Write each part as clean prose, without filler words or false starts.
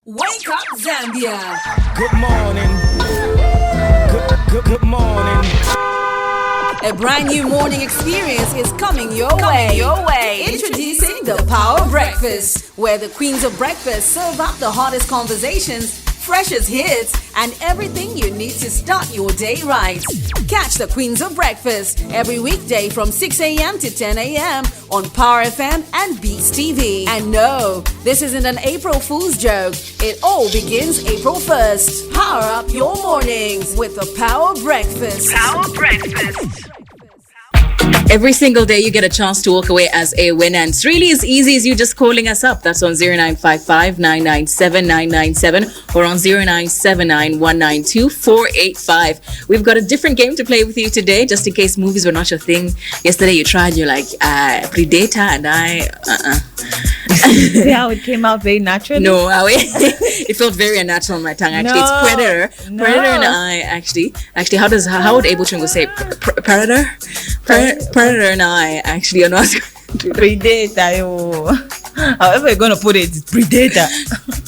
Wake up, Zambia. Good morning. Good morning. A brand new morning experience is coming your way. Introducing the Power Breakfast, where the queens of breakfast serve up the hottest conversations, freshest hits, and everything you need to start your day right. Catch the Queens of Breakfast every weekday from 6 a.m. to 10 a.m. on Power FM and Dstv. And no, this isn't an April Fool's joke. It all begins April 1st. Power up your mornings with the Power Breakfast. Power Breakfast. Every single day you get a chance to walk away as a winner, and it's really as easy as you just calling us up. That's on 0955 997 997 or on 0979 192 485. We've got a different game to play with you today, just in case movies were not your thing. Yesterday you tried, you're like, Predator, and See how it came out very naturally? No, it felt very unnatural on my tongue. Actually, it's Predator. No. Predator and I actually. How would Abel Chungo say Predator? Predator and I actually are not. Predator. However you're gonna put it, it's Predator.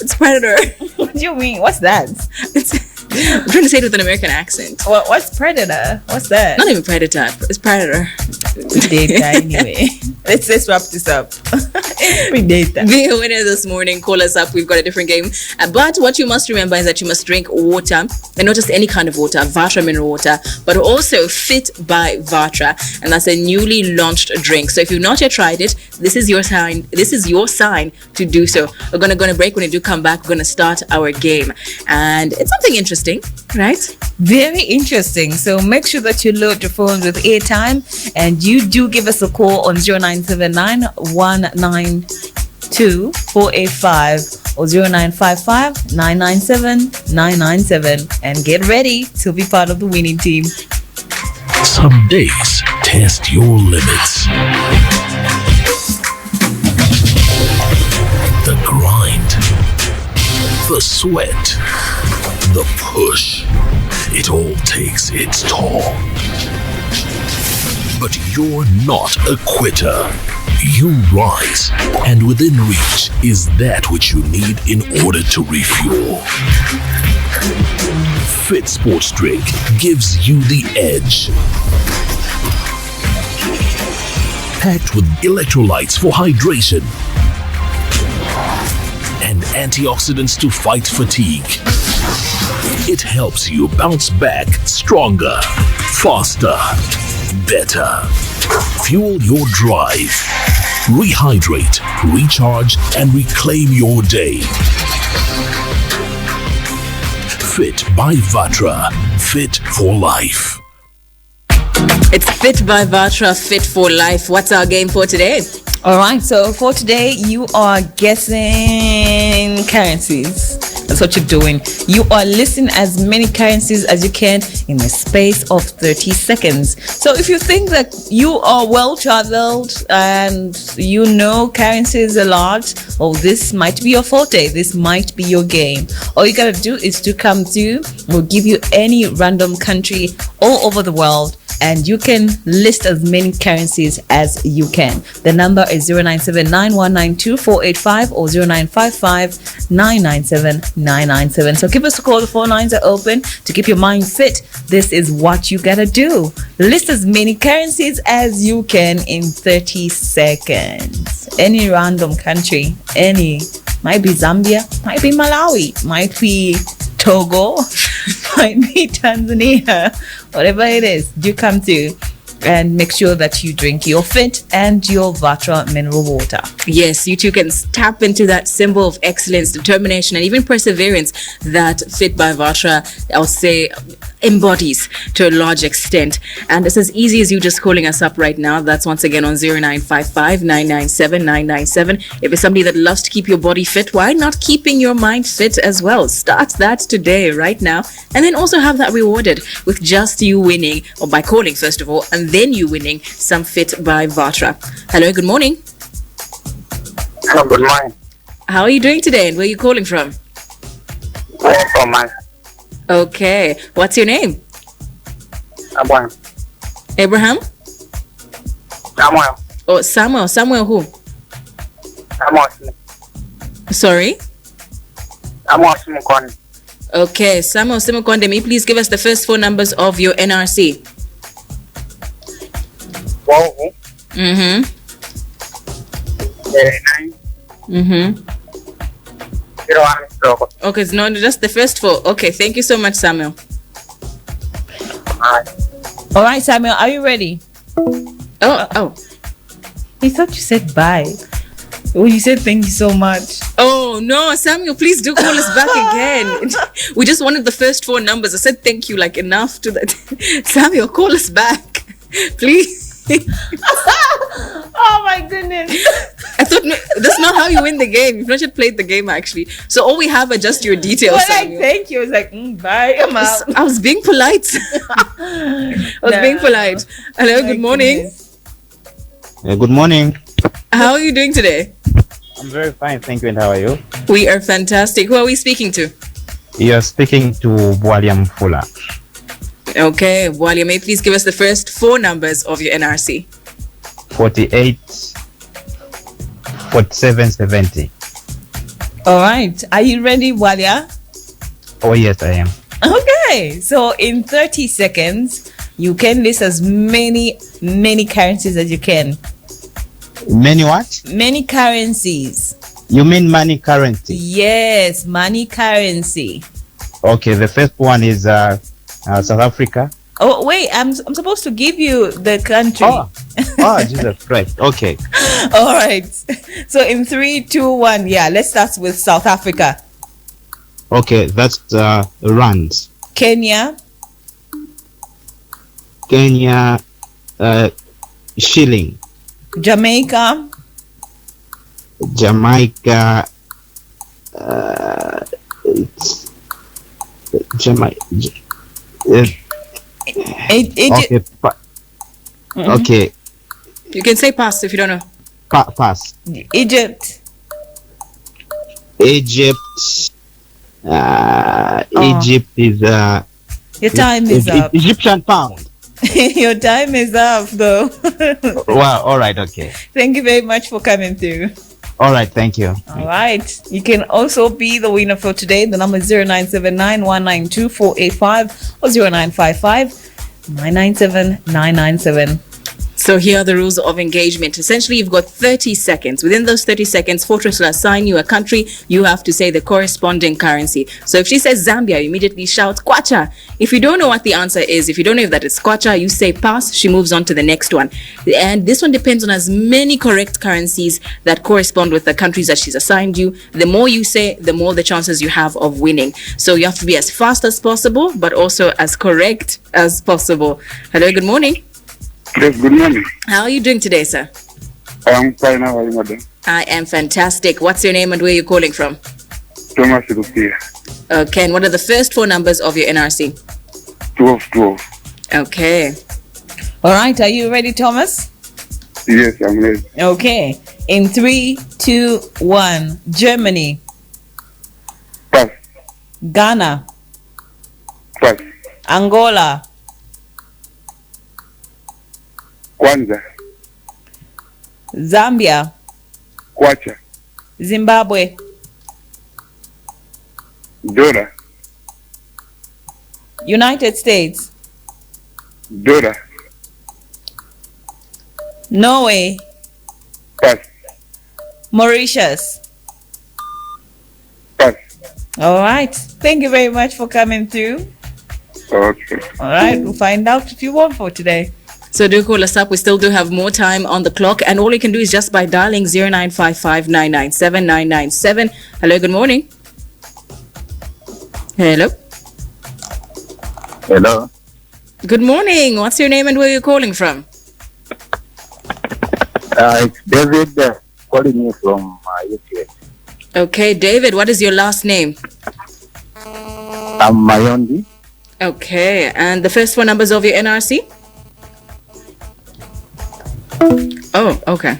It's Predator. What do you mean? What's that? I'm trying to say it with an American accent. What's Predator? What's that? Not even Predator. It's Predator. Predator anyway. Let's wrap this up. Predator. Be a winner this morning. Call us up. We've got a different game. But what you must remember is that you must drink water, and not just any kind of water, Vatra mineral water, but also Fit by Vatra, and that's a newly launched drink. So if you've not yet tried it, this is your sign. This is your sign to do so. We're gonna break. When we do come back, we're gonna start our game, and it's something interesting, right? Very interesting. So make sure that you load your phone with airtime, and you do give us a call on 0979 192 485 or 0955 997 997, and get ready to be part of the winning team. Some days test your limits. The grind, the sweat, the push. It all takes its toll. But you're not a quitter. You rise, and within reach is that which you need in order to refuel. Fit Sports Drink gives you the edge. Packed with electrolytes for hydration and antioxidants to fight fatigue, it helps you bounce back stronger, faster, better. Fuel your drive. Rehydrate, recharge, and reclaim your day. Fit by Vatra. Fit for life. It's Fit by Vatra, Fit for Life. What's our game for today? All right, so for today, you are guessing currencies. That's what you're doing. You are listing as many currencies as you can in a space of 30 seconds. So if you think that you are well traveled and you know currencies a lot, oh, this might be your forte. This might be your game. All you gotta do is to come to, we'll give you any random country all over the world, and you can list as many currencies as you can. The number is 0979 192 485 or 0955 997 997. So give us a call. The phone lines are open to keep your mind fit. This is what you gotta do. List as many currencies as you can in 30 seconds. Any random country, might be Zambia, might be Malawi, might be Togo, might be Tanzania, whatever it is, do come to and make sure that you drink your Fit and your Vatra mineral water. Yes, you too can tap into that symbol of excellence, determination, and even perseverance that Fit by Vatra, I'll say, embodies to a large extent. And it's as easy as you just calling us up right now. That's once again on 0955 997 997. If it's somebody that loves to keep your body fit, why not keeping your mind fit as well? Start that today, right now, and then also have that rewarded with just you winning, or by calling first of all, and then you winning some Fit by Vatra. Hello, good morning. Hello, good morning. How are you doing today, and where are you calling from? From my Okay, what's your name? Abraham. Abraham? Samuel. Oh, Samuel. Samuel who? Samuel Smith. Sorry? Samuel Simukwani. Okay, Samuel Simukonde, may you please give us the first 4 numbers of your NRC? Wow. Mm-hmm. 9. 01 stroke. Okay, it's not just the first 4. Okay, thank you so much, Samuel. All right, Samuel, are you ready? Oh. I thought you said bye. Oh, you said thank you so much. Oh, no, Samuel, please do call us back again. We just wanted the first 4 numbers. I said thank you, like enough to that. Samuel, call us back, please. Oh my goodness. I thought that's not how you win the game. You've not yet played the game, actually. So all we have are just your details. Well, like, Samuel. thank you. I was like, bye, I'm out. I was being polite. Being polite. Hello, good morning. Good morning. How are you doing today? I'm very fine, thank you. And how are you? We are fantastic. Who are we speaking to? You're speaking to William Fuller. Okay, Wally, may you please give us the first 4 numbers of your NRC? 48, 47, 70. All right. Are you ready, Walia? Oh, yes, I am. Okay. So in 30 seconds, you can list as many currencies as you can. Many what? Many currencies. You mean money currency? Yes, money currency. Okay, the first one is South Africa. Oh, wait. I'm supposed to give you the country. Oh, Jesus Christ. Okay. All right. So in 3, 2, 1. Yeah, let's start with South Africa. Okay, that's rands. Kenya. Shilling. Jamaica. It's Jamaica. Egypt. Okay. Okay. You can say pass if you don't know. Pass. Egypt. Egypt is Your time is up. Egyptian pound. Your time is up, though. Wow. All right. Okay. Thank you very much for coming through. All right. Thank you. All right. You can also be the winner for today. The number is 0979-192-485 or 0955-997-997. So here are the rules of engagement. Essentially, you've got 30 seconds. Within those 30 seconds, Fortrace will assign you a country. You have to say the corresponding currency. So if she says Zambia, you immediately shout Kwacha. If you don't know what the answer is, if you don't know if that is Kwacha, you say pass. She moves on to the next one. And this one depends on as many correct currencies that correspond with the countries that she's assigned you. The more you say, the more the chances you have of winning. So you have to be as fast as possible, but also as correct as possible. Hello, good morning. Yes, good morning. How are you doing today, sir? I'm fine. How are you, madam? I am fantastic. What's your name and where are you calling from? Thomas Rupia. Okay, and what are the first 4 numbers of your NRC? 12. Okay. All right. Are you ready, Thomas? Yes, I'm ready. Okay. In 3, 2, 1. Germany. Pass. Ghana. Pass. Angola. Kwanza. Zambia. Kwacha. Zimbabwe. Dora. United States. Dora. Norway. Pass. Mauritius. Pass. All right. Thank you very much for coming through. Okay. All right. We'll find out if you won for today. So do call us up. We still do have more time on the clock. And all you can do is just by dialing 0955-997-997. Hello, good morning. Hello. Hello. Good morning. What's your name and where are you calling from? It's David calling you from UK. Okay, David, what is your last name? I'm Mayondi. Okay, and the first 4 numbers of your NRC? Oh, okay.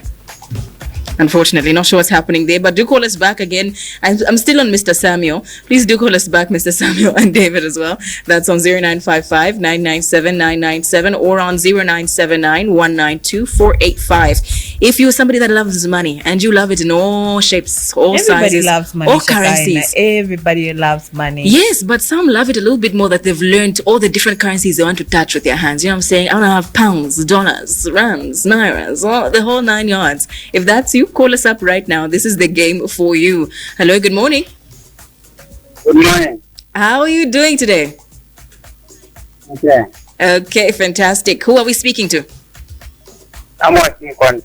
Unfortunately, not sure what's happening there, but do call us back again. I'm still on Mr. Samuel. Please do call us back, Mr. Samuel and David as well. That's on 0955 997 997 or on 0979 192 485. If you're somebody that loves money and you love it in all shapes, all sizes, loves money, all currencies. Everybody loves money. Yes, but some love it a little bit more that they've learned all the different currencies they want to touch with their hands. You know what I'm saying? I want to have pounds, dollars, rands, nairas, the whole 9 yards. If that's you, call us up right now. This is the game for you. Hello, good morning. Good morning. How are you doing today? Okay. Okay, fantastic. Who are we speaking to? I'm working on.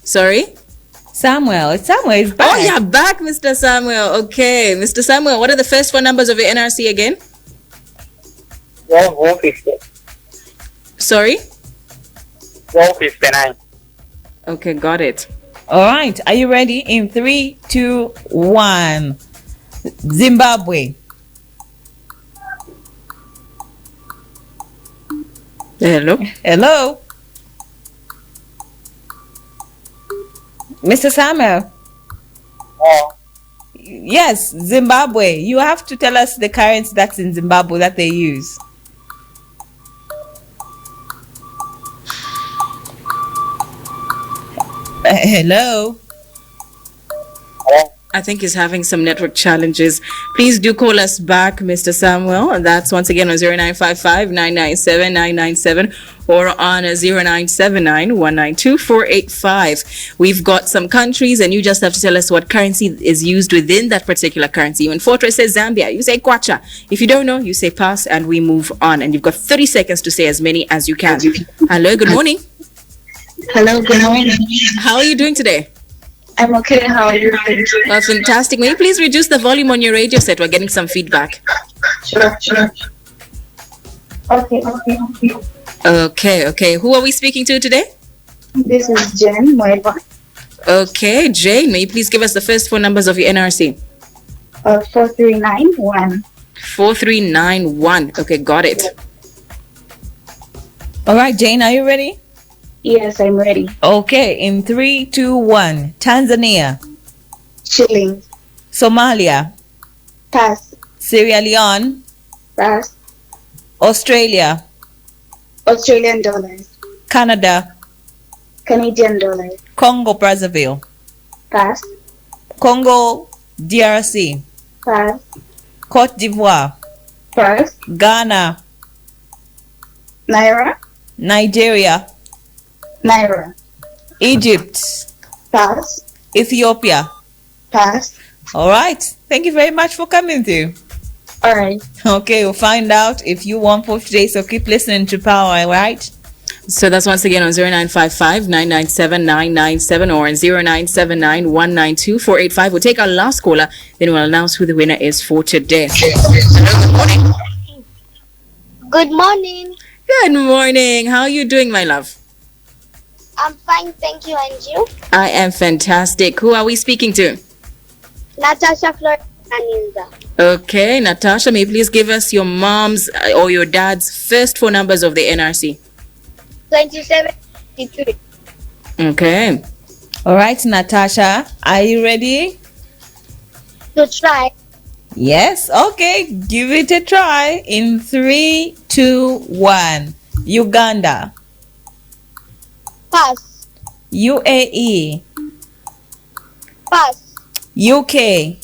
Sorry? Samuel is back. Oh, yeah, back, Mr. Samuel. Okay, Mr. Samuel, what are the first 4 numbers of your NRC again? 150. Sorry? 159. Okay, got it. All right, are you ready? In 3, 2, 1. Zimbabwe. Hello? Hello? Mr. Samuel. Oh, Yes, Zimbabwe. You have to tell us the currency that's in Zimbabwe that they use. Hello? hello. I think he's having some network challenges. Please do call us back, Mr. Samuel. And that's once again on 0955 997 997 or on 0979 192 485. We've got some countries, and you just have to tell us what currency is used within that particular currency. When Fortrace says Zambia, you say Kwacha. If you don't know, you say pass, and we move on. And you've got 30 seconds to say as many as you can. Hello, good morning. Hello, good morning. How are you doing today? I'm okay. How are you? Fantastic. May you please reduce the volume on your radio set? We're getting some feedback. Sure. Okay. Okay. Who are we speaking to today? This is Jen Moeva. Okay, Jane, may you please give us the first 4 numbers of your NRC? 4391. 4391. Okay, got it. All right, Jane, are you ready? Yes, I'm ready. Okay, in 3, 2, 1. Tanzania. Shillings. Somalia. Pass. Sierra Leone. Pass. Australia. Australian dollars. Canada. Canadian dollars. Congo Brazzaville. Pass. Congo DRC. Pass. Cote d'Ivoire. Pass. Ghana. Naira. Nigeria. Naira. Egypt. Pass. Ethiopia. Pass. All right. Thank you very much for coming through. All right. Okay, we'll find out if you won for today, so keep listening to Power, all right? So that's once again on 0955 997 997 or on 0979 192 485. We'll take our last caller, then we'll announce who the winner is for today. Good morning. Good morning. How are you doing, my love? I'm fine, thank you. And you? I am fantastic. Who are we speaking to? Natasha Florinda. Okay, Natasha, may you please give us your mom's or your dad's first 4 numbers of the NRC? 2753. Okay. All right, Natasha, are you ready? To try. Yes, okay, give it a try. In 3, 2, 1. Uganda. Pass. UAE. Pass. UK.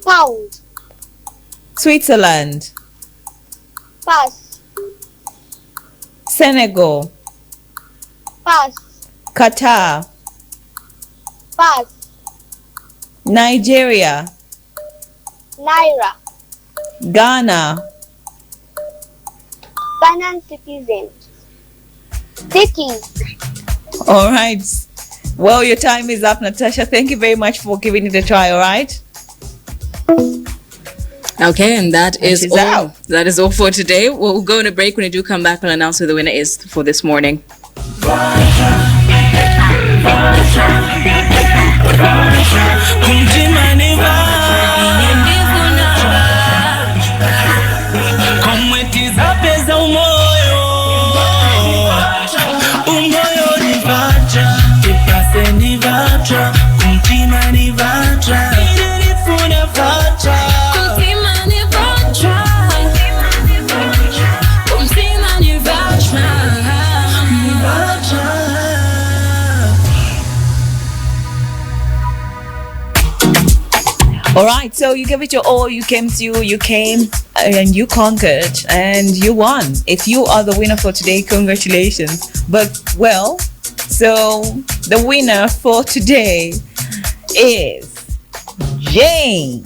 Pound. Switzerland. Pass. Senegal. Pass. Qatar. Pass. Nigeria. Naira. Ghana. Ghanaian citizen. Cities. All right. Well, your time is up, Natasha. Thank you very much for giving it a try, all right? Okay, and that is all. out. That is all for today. We'll go on a break. When we do come back, we'll announce who the winner is for this morning. Umoyo ni vacha, All right, so you gave it your all, you came and you conquered and you won. If you are the winner for today, congratulations. But well, so the winner for today is Jane.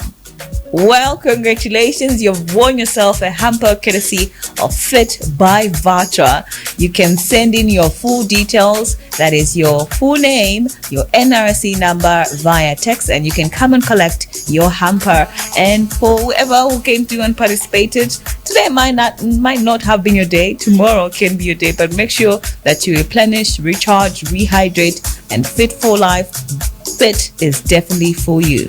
Well, congratulations, you've won yourself a hamper courtesy of Fit by Vatra. You can send in your full details, that is your full name, your NRC number via text, and you can come and collect your hamper. And for whoever who came through and participated, today might not have been your day, tomorrow can be your day, but make sure that you replenish, recharge, rehydrate, and Fit for Life. Fit is definitely for you.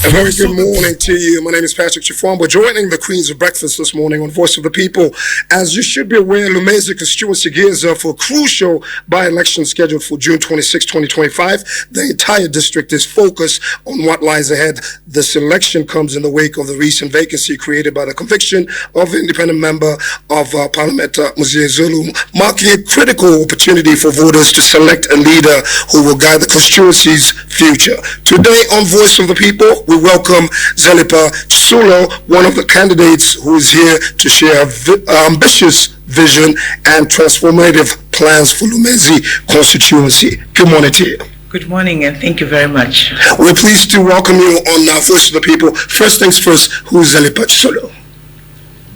A very good morning to you. My name is Patrick Chifwamba, joining the Queens of Breakfast this morning on Voice of the People. As you should be aware, Lumezi constituency gears up for a crucial by-election scheduled for June 26, 2025. The entire district is focused on what lies ahead. This election comes in the wake of the recent vacancy created by the conviction of independent member of Parliament, Munir Zulu, marking a critical opportunity for voters to select a leader who will guide the constituency's future. Today on Voice of the People, we welcome Zelipa Chitsulo, one of the candidates who is here to share ambitious vision and transformative plans for Lumezi constituency. Good morning to you. Good morning and thank you very much. We're pleased to welcome you on Voice of the People. First things first, who is Zelipa Chitsulo?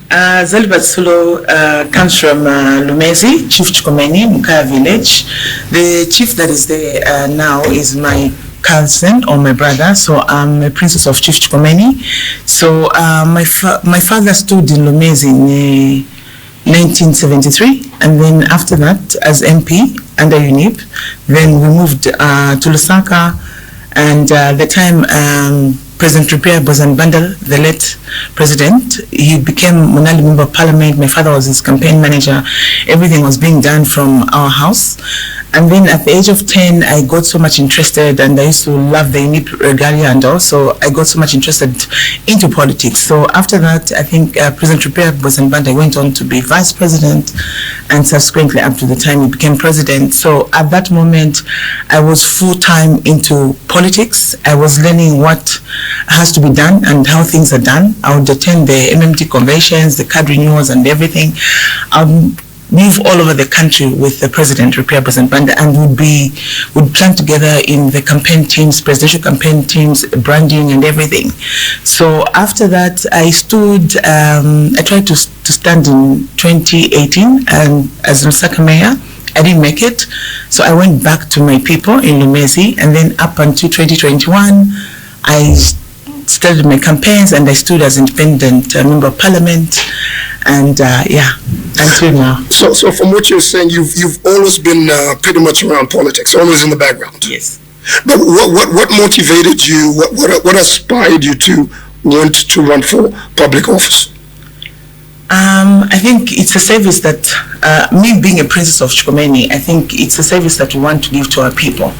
Zelipa Chitsulo comes from Lumezi, Chief Chikomeni, Mukaya village. The chief that is there now is my cousin or my brother, so I'm a princess of Chief Chikomeni. So my father stood in Lumezi in 1973, and then after that as MP under UNIP, then we moved to Lusaka, and the time President Rupert Bozanbanda, the late president, he became Munali Member of Parliament. My father was his campaign manager. Everything was being done from our house. And then at the age of 10, I got so much interested, and I used to love the UNIP regalia, and also I got so much interested into politics. So after that, I think President Rupert Bozanbanda went on to be vice president, and subsequently up to the time he became president. So at that moment, I was full-time into politics. I was learning what has to be done and how things are done. I would attend the MMT conventions, the card renewals and everything. Move all over the country with the president, Rupert Bozanbanda, and would plan together in the campaign teams, presidential campaign teams, branding and everything. So after that, I tried to stand in 2018 and as Lusaka mayor. I didn't make it, so I went back to my people in Lumezi, and then up until 2021, I started my campaigns and I stood as independent member of Parliament, and until now. So from what you're saying, you've always been pretty much around politics, always in the background. Yes. But what motivated you? What inspired you to want to run for public office? I think it's a service that, me being a princess of Chikomeni, I think it's a service that we want to give to our people.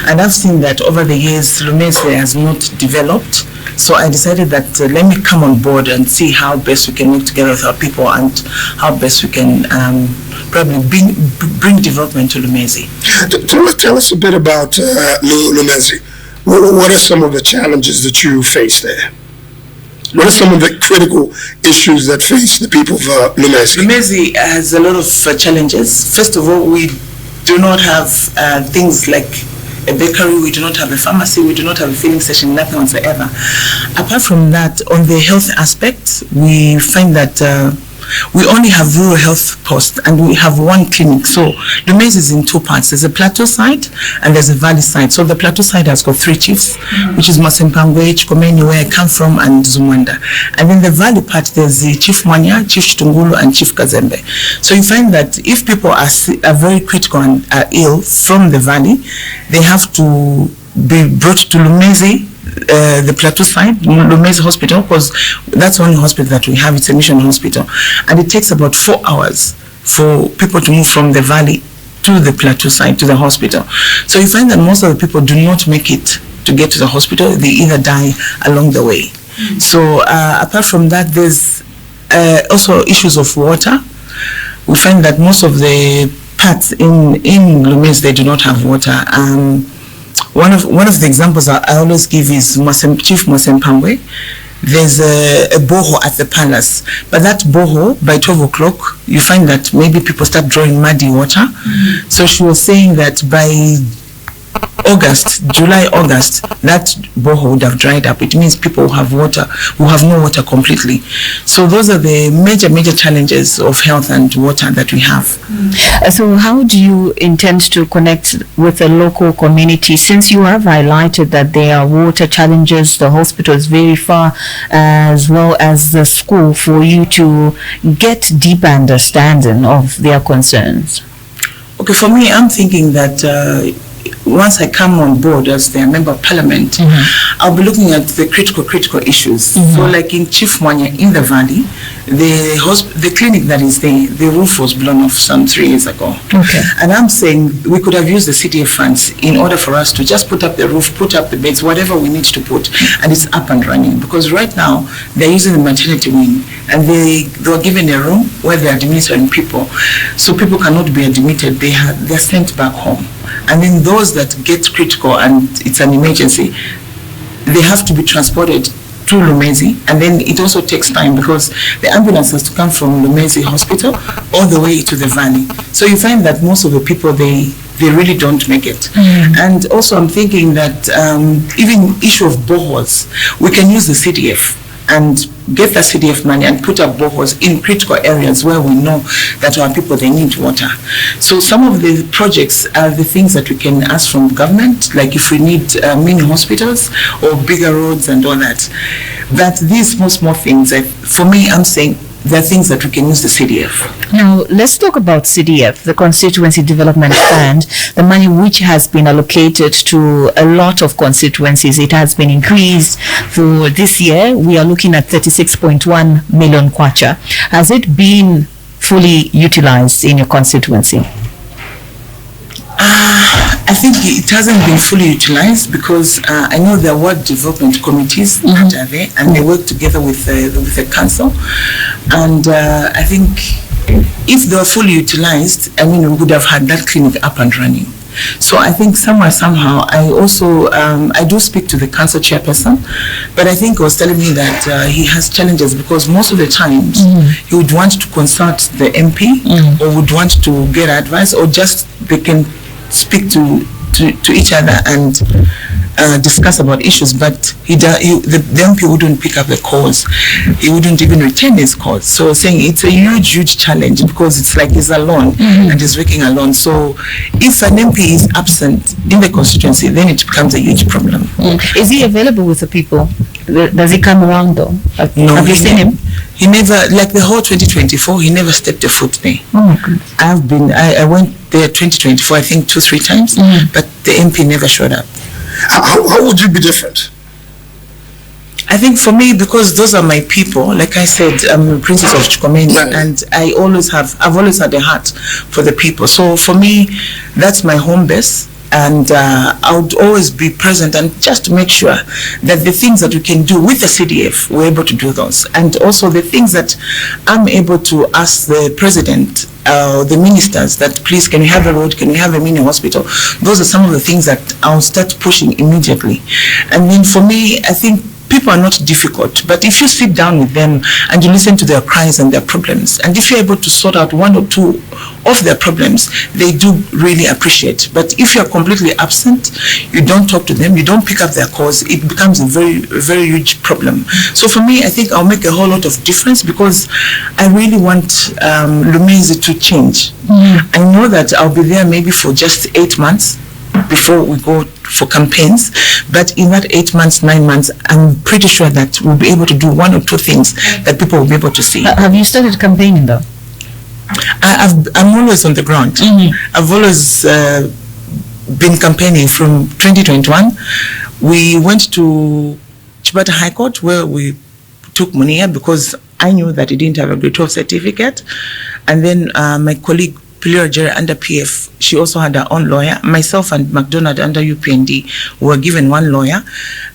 And I've seen that over the years, Lumezi has not developed. So I decided that let me come on board and see how best we can work together with our people and how best we can probably bring development to Lumezi. Tell us a bit about Lumezi. What are some of the challenges that you face there? What are some of the critical issues that face the people of Lumezi? Lumezi has a lot of challenges. First of all, we do not have things like a bakery, we do not have a pharmacy, we do not have a filling station, nothing whatsoever. Apart from that, on the health aspect, we find that we only have rural health posts and we have one clinic. So Lumezi is in two parts. There's a plateau side and there's a valley side. So the plateau side has got three chiefs, which is Masempangwe, Chikomeni, where I come from, and Zumwanda. And then the valley part, there's the Chief Mwanya, Chief Chitungulu, and Chief Kazembe. So you find that if people are very critical and are ill from the valley, they have to be brought to Lumezi, the plateau side, Lumezi Hospital, because that's the only hospital that we have. It's a mission hospital, and it takes about 4 hours for people to move from the valley to the plateau side to the hospital. So you find that most of the people do not make it to get to the hospital. They either die along the way. So apart from that, there's also issues of water. We find that most of the parts in Lumezi, they do not have water. One of the examples I always give is Chief Mwasempangwe. There's a borehole at the palace, but that borehole, by 12 o'clock, you find that maybe people start drawing muddy water. So she was saying that by July, August, that borehole would have dried up. It means people who have no water completely. So those are the major challenges of health and water that we have. So how do you intend to connect with the local community, since you have highlighted that there are water challenges, the hospital is very far, as well as the school, for you to get deeper understanding of their concerns? Okay, for me, I'm thinking that once I come on board as their member of parliament, I'll be looking at the critical issues. So like in Chief Mwanya in the valley, the clinic that is there, the roof was blown off some 3 years ago. Okay. And I'm saying we could have used the CDF funds in order for us to just put up the roof, put up the beds, whatever we need to put, and it's up and running. Because right now, they're using the maternity wing, and they were given a room where they're administering people. So people cannot be admitted, they're sent back home. And then those that get critical and it's an emergency, they have to be transported to Lumezi, and then it also takes time because the ambulance has to come from Lumezi Hospital all the way to the valley. So you find that most of the people, they really don't make it. And also I'm thinking that even issue of boreholes, we can use the CDF and get the CDF money and put up boreholes in critical areas where we know that our people, they need water. So some of the projects are the things that we can ask from government, like if we need mini hospitals or bigger roads and all that. But these small things, for me, I'm saying there are things that we can use the CDF. Now, let's talk about CDF, the Constituency Development Fund, the money which has been allocated to a lot of constituencies. It has been increased. For this year, we are looking at 36.1 million kwacha. Has it been fully utilized in your constituency? I think it hasn't been fully utilized because I know there were development committees that are there, and they work together with the council. And I think if they were fully utilized, I mean, we would have had that clinic up and running. So I think somehow, I also, I do speak to the council chairperson, but I think he was telling me that he has challenges because most of the times he would want to consult the MP or would want to get advice, or just they can speak to each other and discuss about issues, but the MP wouldn't pick up the calls. He wouldn't even return his calls. So saying it's a huge challenge because it's like he's alone and he's working alone. So if an MP is absent in the constituency, then it becomes a huge problem. Is he available with the people? Does he come around though? No, have you seen him? He never, like the whole 2024, he never stepped a foot there. Oh my goodness. I went there 2024, I think 2-3 times, but the MP never showed up. How would you be different? I think for me, because those are my people, like I said, I'm a princess of Chukwemeni, and I've always had a heart for the people. So for me, that's my home base. And I would always be present and just to make sure that the things that we can do with the CDF, we're able to do those. And also the things that I'm able to ask the president, the ministers, that please, can we have a road, can we have a mini hospital? Those are some of the things that I'll start pushing immediately. And then for me, I think people are not difficult, but if you sit down with them and you listen to their cries and their problems, and if you're able to sort out 1 or 2 of their problems, they do really appreciate. But if you're completely absent, you don't talk to them, you don't pick up their calls, it becomes a very huge problem. So for me, I think I'll make a whole lot of difference because I really want Lumezi to change. I know that I'll be there maybe for just 8 months before we go for campaigns, but in that 8 months, 9 months, I'm pretty sure that we'll be able to do 1 or 2 things that people will be able to see. Have you started campaigning though? I'm always on the ground. I've always been campaigning from 2021. We went to Chibata High Court where we took Munir because I knew that he didn't have a grade 12 certificate. And then my colleague Pilira Jerry under PF, she also had her own lawyer. Myself and McDonald under UPND were given 1 lawyer.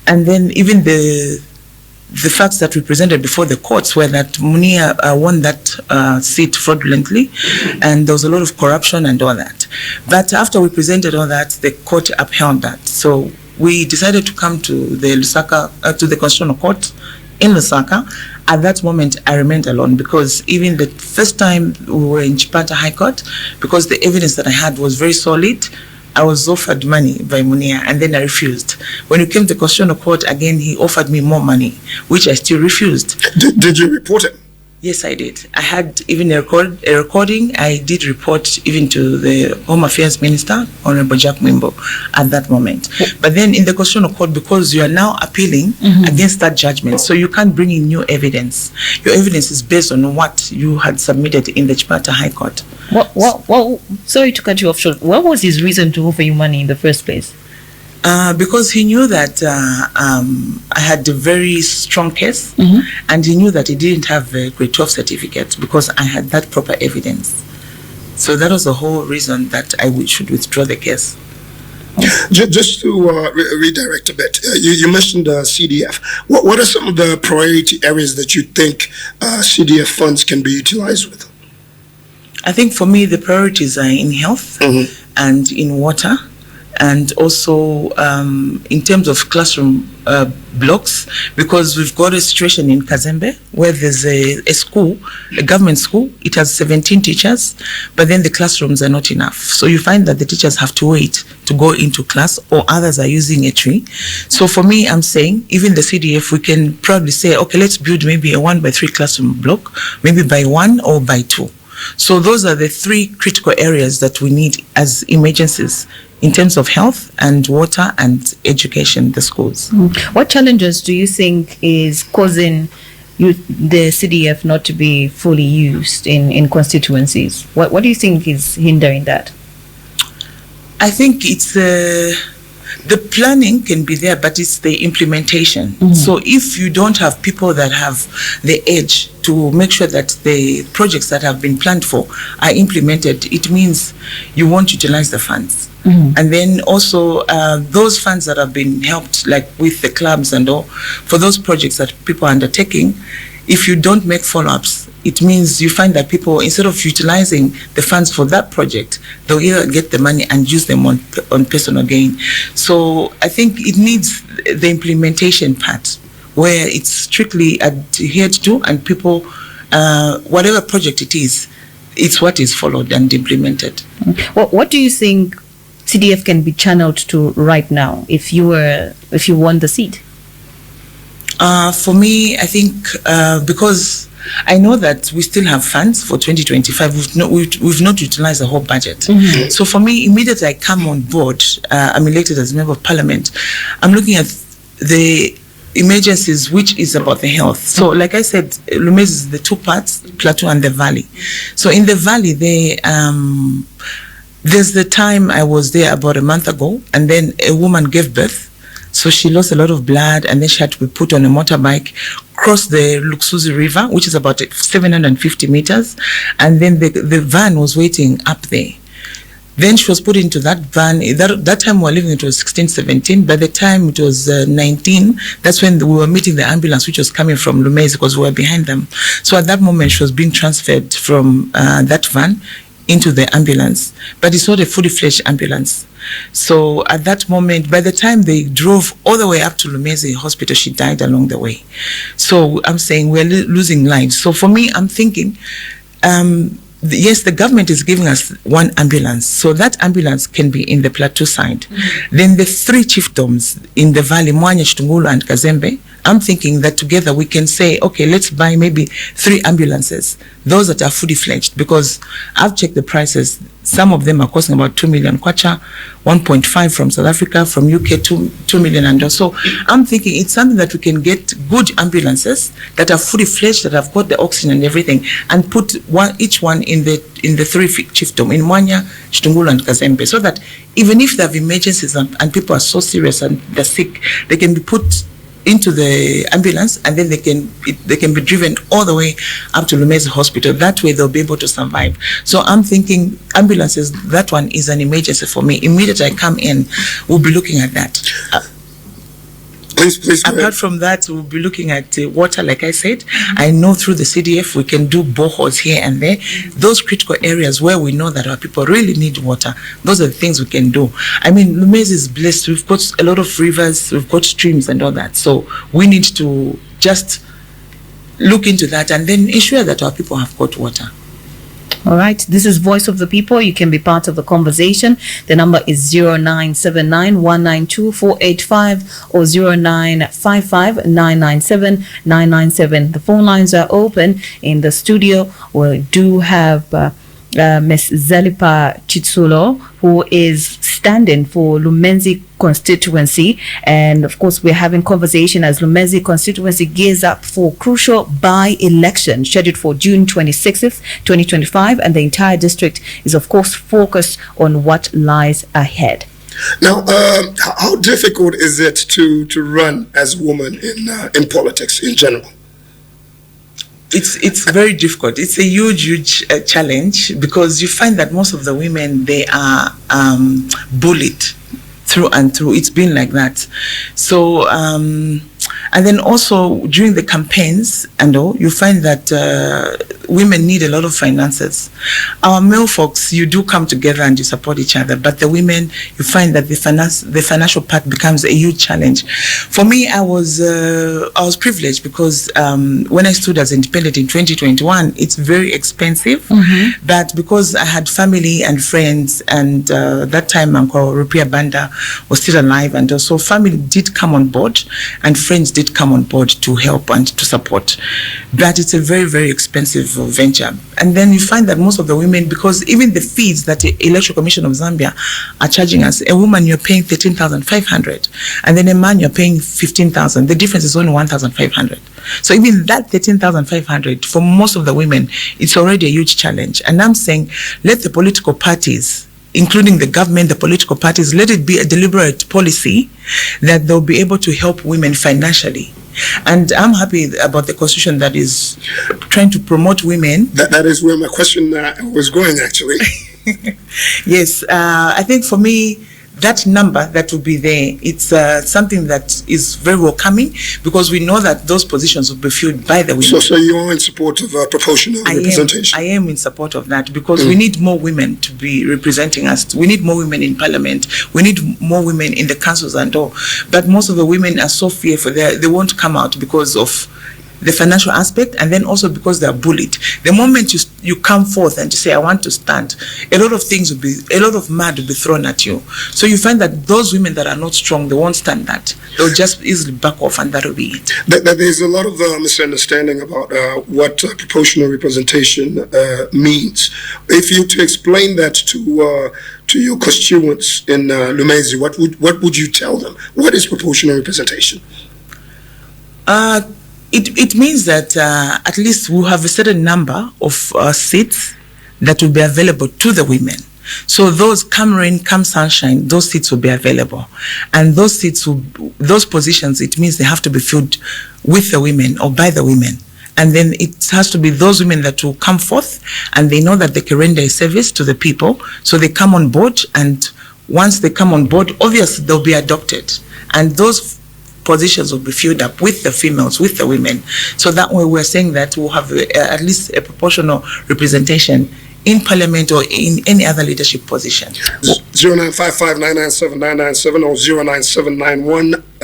And then even the the facts that we presented before the courts were that Munir won that seat fraudulently, and there was a lot of corruption and all that. But after we presented all that, the court upheld that. So we decided to come to the to the Constitutional Court in Lusaka. At that moment, I remained alone because even the first time we were in Chipata High Court, because the evidence that I had was very solid, I was offered money by Munir, and then I refused. When we came to the Constitutional Court again, he offered me more money, which I still refused. Did you report him? Yes, I did. I had even a recording. I did report even to the Home Affairs Minister, Honorable Jack Mwimbo, at that moment. But then in the Constitutional Court, because you are now appealing against that judgment, so you can't bring in new evidence. Your evidence is based on what you had submitted in the Chipata High Court. Sorry to cut you off short. What was his reason to offer you money in the first place? Because he knew that I had a very strong case, and he knew that he didn't have a grade 12 certificate because I had that proper evidence. So that was the whole reason that I should withdraw the case. Just to redirect a bit, you mentioned CDF. What are some of the priority areas that you think CDF funds can be utilized with? I think for me, the priorities are in health and in water. And also in terms of classroom blocks, because we've got a situation in Kazembe where there's a school, a government school. It has 17 teachers, but then the classrooms are not enough. So you find that the teachers have to wait to go into class, or others are using a tree. So for me, I'm saying, even the CDF, we can probably say, okay, let's build maybe a 1x3 classroom block, maybe by 1 or by 2. So those are the 3 critical areas that we need as emergencies in terms of health and water and education, the schools. What challenges do you think is causing the CDF not to be fully used in constituencies? What do you think is hindering that? I think it's the planning can be there, but it's the implementation. So if you don't have people that have the edge to make sure that the projects that have been planned for are implemented, it means you won't utilize the funds. And then also those funds that have been helped, like with the clubs and all, for those projects that people are undertaking, if you don't make follow-ups, it means you find that people, instead of utilizing the funds for that project, they'll either get the money and use them on personal gain. So I think it needs the implementation part, where it's strictly adhered to, and people, whatever project it is, it's what is followed and implemented. What do you think CDF can be channeled to right now if you won the seat? For me, I think because I know that we still have funds for 2025. We've not utilized the whole budget. So for me, immediately I come on board, I'm elected as a member of parliament, I'm looking at the emergencies, which is about the health. So like I said, Lumezi is the 2 parts, plateau and the valley. So in the valley, there's the time I was there about a month ago, and then a woman gave birth. So she lost a lot of blood, and then she had to be put on a motorbike, cross the Luxuzi River, which is about 750 meters, and then the van was waiting up there. Then she was put into that van. That time we were living, it was 16, 17. By the time it was 19, that's when we were meeting the ambulance, which was coming from Lumezi, because we were behind them. So at that moment, she was being transferred from that van into the ambulance, but it's not a fully fledged ambulance. So at that moment, by the time they drove all the way up to Lumezi Hospital, she died along the way. So I'm saying we're losing lives. So for me, I'm thinking, yes, the government is giving us 1 ambulance, so that ambulance can be in the plateau side. Then the 3 chiefdoms in the valley, Mwanya, Chitungulu and Kazembe, I'm thinking that together we can say, okay, let's buy maybe 3 ambulances, those that are fully fledged, because I've checked the prices. Some of them are costing about 2 million kwacha, 1.5 from South Africa, from UK 2 million and so. I'm thinking it's something that we can get good ambulances that are fully fledged, that have got the oxygen and everything, and put each one in the 3 chiefdom in Mwanya, Chitungulu and Kazembe, so that even if there are emergencies and people are so serious and they're sick, they can be put into the ambulance, and then they can be driven all the way up to Lumezi Hospital. That way they'll be able to survive. So I'm thinking ambulances, that one is an emergency for me. Immediately I come in, we'll be looking at that. Please go ahead. Apart from that, we'll be looking at water, like I said. I know through the CDF we can do boreholes here and there. Those critical areas where we know that our people really need water, those are the things we can do. I mean, Lumezi is blessed. We've got a lot of rivers, we've got streams and all that. So we need to just look into that and then ensure that our people have got water. All right. This is Voice of the People. You can be part of the conversation. The number is 0979-192-485 or 0955-997-997. The phone lines are open in the studio. We do have Miss Zelipa Chitsulo, who is standing for Lumezi constituency, and of course we're having conversation as Lumezi constituency gears up for crucial by-election scheduled for June 26th, 2025, and the entire district is of course focused on what lies ahead. Now, how difficult is it to run as a woman in politics in general? It's very difficult. It's a huge challenge, because you find that most of the women, they are bullied through and through. It's been like that. So and then also during the campaigns and all, you find that women need a lot of finances. Our male folks, you do come together and you support each other, but the women, you find that the financial part becomes a huge challenge. For me, I was privileged, because when I stood as independent in 2021, it's very expensive. But because I had family and friends, and that time Uncle Rupia Banda was still alive, and also family did come on board and friends did come on board to help and to support. But it's a very expensive venture. And then you find that most of the women, because even the fees that the Electoral Commission of Zambia are charging us, a woman you're paying 13,500, and then a man you're paying 15,000. The difference is only 1,500. So even that 13,500 for most of the women, it's already a huge challenge. And I'm saying, let the political parties, including the government, the political parties, let it be a deliberate policy that they'll be able to help women financially. And I'm happy about the constitution that is trying to promote women. That is where my question was going, actually. Yes, I think for me, that number that will be there, it's something that is very welcoming, because we know that those positions will be filled by the women. So you are in support of proportional representation? I am in support of that, because we need more women to be representing us. We need more women in parliament. We need more women in the councils and all. But most of the women are so fearful. They won't come out because of the financial aspect, and then also because they are bullied. The moment you come forth and you say, I want to stand, a lot of mud will be thrown at you. So you find that those women that are not strong, they won't stand that. They'll just easily back off, and that'll be it. There's a lot of misunderstanding about what proportional representation means. If you to explain that to your constituents in Lumezi, what would you tell them? What is proportional representation? It means that at least we'll have a certain number of seats that will be available to the women. So those come rain, come sunshine, those seats will be available. And those positions, it means they have to be filled with the women or by the women. And then it has to be those women that will come forth, and they know that they can render a service to the people. So they come on board, and once they come on board, obviously they'll be adopted. And those positions will be filled up with the females, with the women. So that way we're saying that we'll have at least a proportional representation in parliament or in any other leadership position. 0955-997-997 or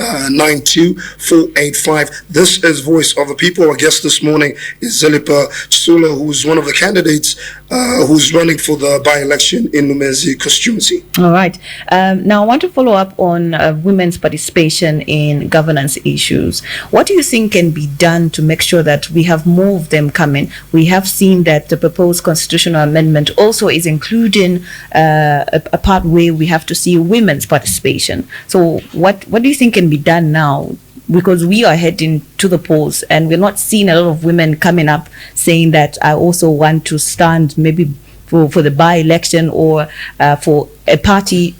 09791-92-485. This is Voice of the People. Our guest this morning is Zelipa Chitsulo, who's one of the candidates who's running for the by-election in Lumezi constituency. All right. Now I want to follow up on women's participation in governance issues. What do you think can be done to make sure that we have more of them coming? We have seen that the proposed constitutional amendment also is including a part where we have to see women's participation. So what do you think can be done now? Because we are heading to the polls and we're not seeing a lot of women coming up saying that I also want to stand maybe for the by-election or for a party.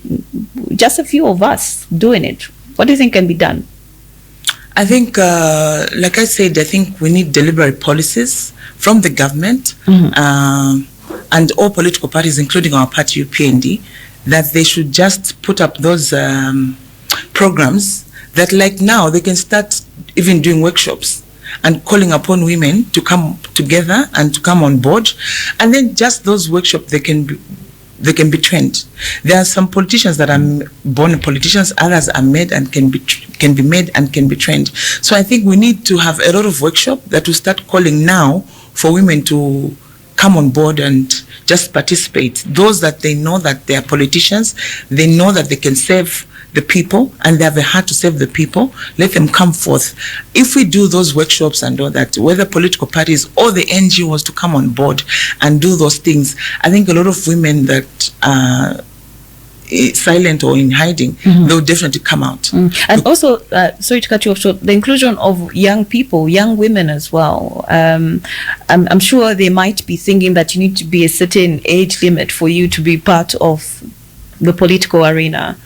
Just a few of us doing it. What do you think can be done? I think, like I said, I think we need deliberate policies from the government and all political parties, including our party UPND, that they should just put up those programs that like now they can start even doing workshops and calling upon women to come together and to come on board, and then just those workshops they can be trained. There are some politicians that are born politicians, others are made and can be made and can be trained. So I think we need to have a lot of workshops that will start calling now for women to come on board and just participate. Those that they know that they are politicians, they know that they can serve the people and they have a heart to serve the people, let them come forth. If we do those workshops and all that, whether political parties or the NGOs to come on board and do those things, I think a lot of women that are silent or in hiding, they'll definitely come out. And also, sorry to cut you off short, the inclusion of young people, young women as well. I'm sure they might be thinking that you need to be a certain age limit for you to be part of the political arena.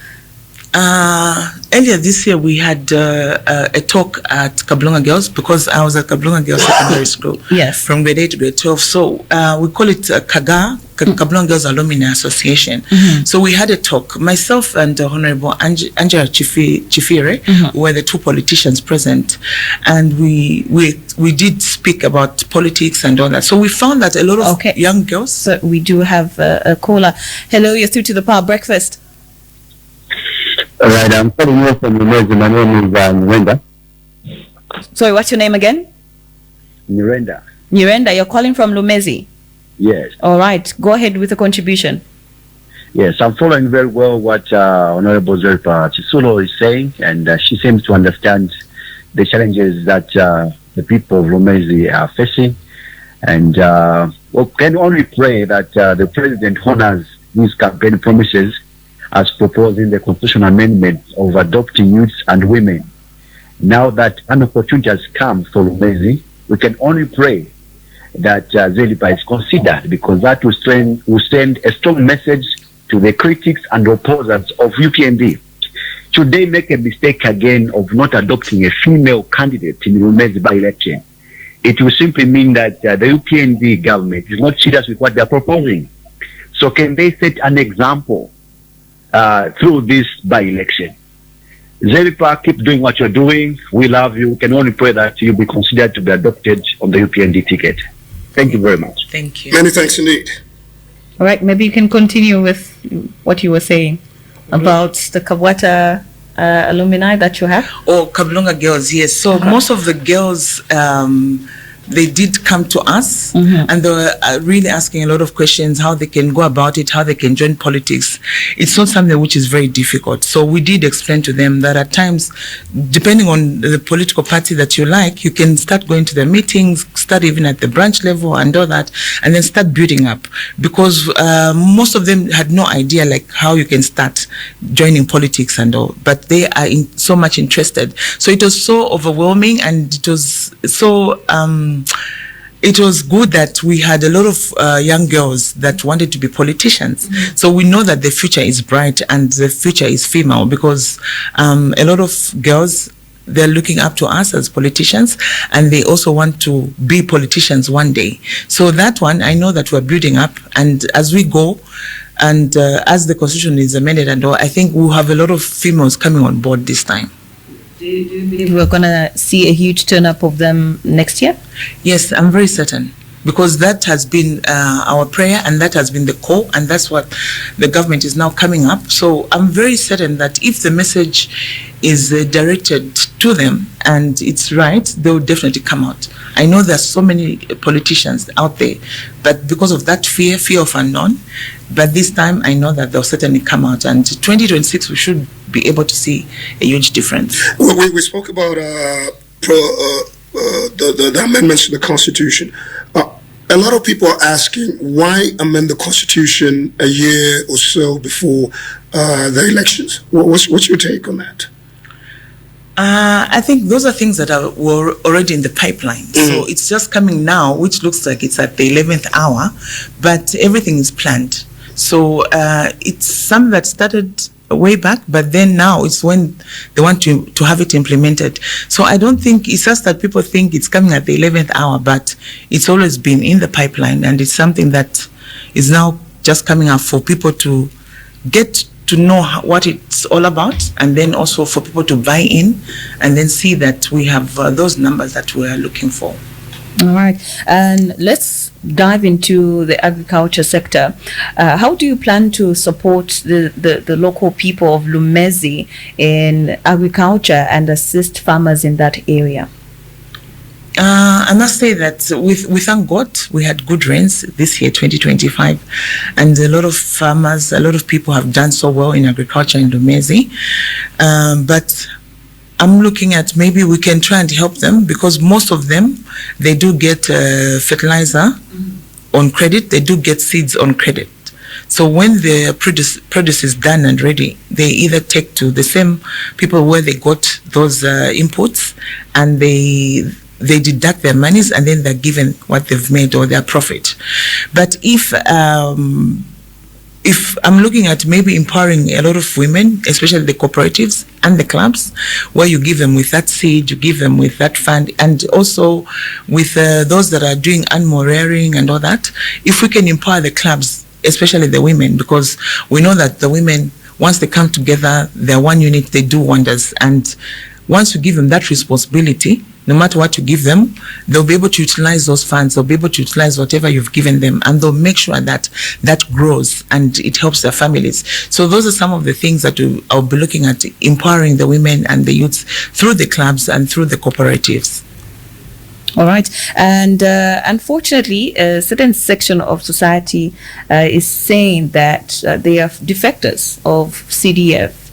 Earlier this year, we had a talk at Kablunga Girls, because I was at Kablunga Girls Secondary School. Yes. From grade 8 to grade 12. So we call it KAGA, Kablunga Girls Alumni Association. So we had a talk. Myself and Honorable Angela Chifire were the two politicians present. And we did speak about politics and all that. So we found that a lot of young girls. So we do have a caller. Hello, you're through to the Power Breakfast. All right, I'm calling you from Lumezi. My name is Nirenda. Sorry, what's your name again? Nirenda. Nirenda, you're calling from Lumezi? Yes. All right, go ahead with the contribution. Yes, I'm following very well what Honorable Zelipa Chitsulo is saying, and she seems to understand the challenges that the people of Lumezi are facing. And we can only pray that the President honors his campaign promises as proposed in the constitutional amendment of adopting youths and women. Now that an opportunity has come for Lumezi, we can only pray that Zelipa is considered, because that will send a strong message to the critics and opposers of UPND. Should they make a mistake again of not adopting a female candidate in Lumezi by-election, it will simply mean that the UPND government is not serious with what they are proposing. So can they set an example through this by-election? Zelipa, keep doing what you're doing. We love you. We can only pray that you'll be considered to be adopted on the UPND ticket. Thank you very much. Thank you. Many thanks indeed. All right, maybe you can continue with what you were saying about the Kabwata alumni that you have. Oh, Kablunga Girls, yes. So most of the girls, they did come to us and they were really asking a lot of questions, how they can go about it, how they can join politics. It's not something which is very difficult. So we did explain to them that at times, depending on the political party that you like, you can start going to their meetings, start even at the branch level and all that, and then start building up. Because most of them had no idea like how you can start joining politics and all, but they are so much interested. So it was so overwhelming, and it was so it was good that we had a lot of young girls that wanted to be politicians. So we know that the future is bright and the future is female, because a lot of girls, they're looking up to us as politicians, and they also want to be politicians one day. So that one, I know that we're building up, and as we go, and as the constitution is amended and all, I think we'll have a lot of females coming on board this time. Do you believe we're going to see a huge turn up of them next year? Yes, I'm very certain, because that has been our prayer, and that has been the core, and that's what the government is now coming up. So I'm very certain that if the message is directed to them and it's right, they'll definitely come out. I know there's so many politicians out there, but because of that fear of unknown, but this time I know that they'll certainly come out, and 2026 we should be able to see a huge difference. We spoke about the amendments to the Constitution. A lot of people are asking, why amend the Constitution a year or so before the elections? What's your take on that? I think those are things that were already in the pipeline. So it's just coming now, which looks like it's at the 11th hour, but everything is planned. So it's something that started way back, but then now it's when they want to have it implemented. So I don't think, it's just that people think it's coming at the 11th hour, but it's always been in the pipeline, and it's something that is now just coming up for people to get know what it's all about, and then also for people to buy in and then see that we have those numbers that we are looking for. All right, and let's dive into the agriculture sector. How do you plan to support the local people of Lumezi in agriculture and assist farmers in that area? I must say that we thank God we had good rains this year, 2025, and a lot of farmers, a lot of people have done so well in agriculture in Lumezi. But I'm looking at maybe we can try and help them, because most of them, they do get fertilizer on credit, they do get seeds on credit. So when the produce is done and ready, they either take to the same people where they got those inputs, and they deduct their monies, and then they're given what they've made or their profit. But if I'm looking at maybe empowering a lot of women, especially the cooperatives and the clubs, where you give them with that seed, you give them with that fund, and also with those that are doing animal rearing and all that, if we can empower the clubs, especially the women, because we know that the women, once they come together, they're one unit, they do wonders. And once you give them that responsibility, no matter what you give them, they'll be able to utilize those funds, they'll be able to utilize whatever you've given them, and they'll make sure that that grows and it helps their families. So those are some of the things that I'll be looking at, empowering the women and the youths through the clubs and through the cooperatives. All right, and unfortunately, a certain section of society is saying that they are defectors of CDF.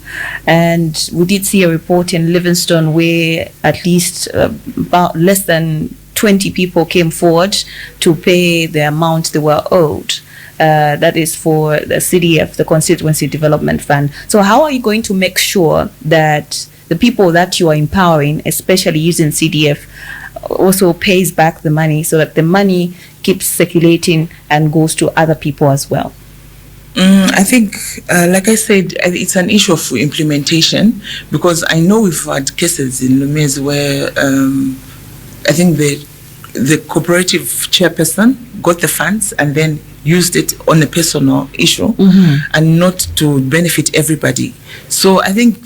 And we did see a report in Livingstone where at least about less than 20 people came forward to pay the amount they were owed. That is for the CDF, the Constituency Development Fund. So how are you going to make sure that the people that you are empowering, especially using CDF, also pays back the money, so that the money keeps circulating and goes to other people as well? I think, like I said, it's an issue of implementation, because I know we've had cases in Lumezi where I think the cooperative chairperson got the funds and then used it on a personal issue and not to benefit everybody. So I think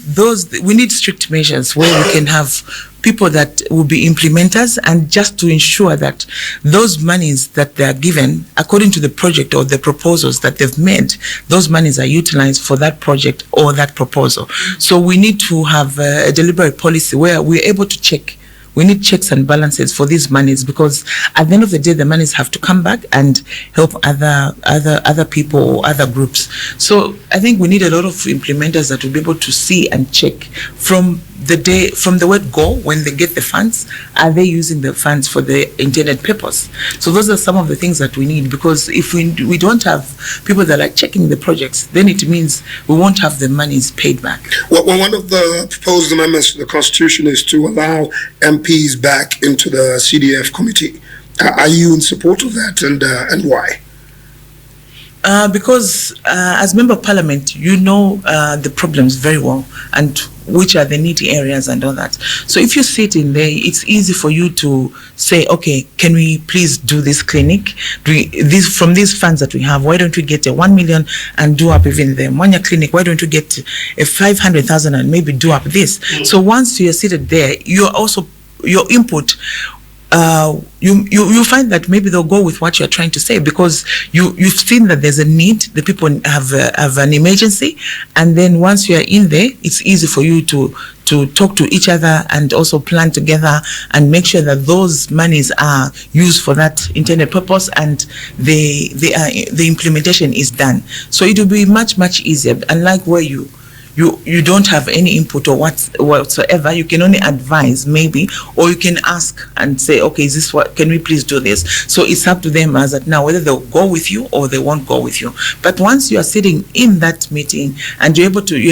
we need strict measures where we can have people that will be implementers, and just to ensure that those monies that they are given according to the project or the proposals that they've made, those monies are utilized for that project or that proposal. So we need to have a deliberate policy where we're able to check. We need checks and balances for these monies, because at the end of the day, the monies have to come back and help other people or other groups. So I think we need a lot of implementers that will be able to see and check from the word go, when they get the funds, are they using the funds for the intended purpose? So those are some of the things that we need, because if we don't have people that are checking the projects, then it means we won't have the monies paid back. Well, one of the proposed amendments to the Constitution is to allow MPs back into the CDF committee. Are you in support of that, and why? Because as Member of Parliament, you know the problems very well, and which are the needy areas and all that. So if you sit in there, it's easy for you to say, okay, can we please do this clinic? From these funds that we have, why don't we get a 1 million and do up even the 1 year clinic? Why don't we get a 500,000 and maybe do up this? So once you're seated there, you're also, your input, you find that maybe they'll go with what you're trying to say, because you've seen that there's a need, the people have an emergency, and then once you're in there, it's easy for you to talk to each other and also plan together and make sure that those monies are used for that intended purpose, and the implementation is done. So it will be much easier, unlike where you don't have any input or whatsoever. You can only advise maybe, or you can ask and say, okay, is this what, can we please do this? So it's up to them as at now whether they'll go with you or they won't go with you. But once you are sitting in that meeting and you're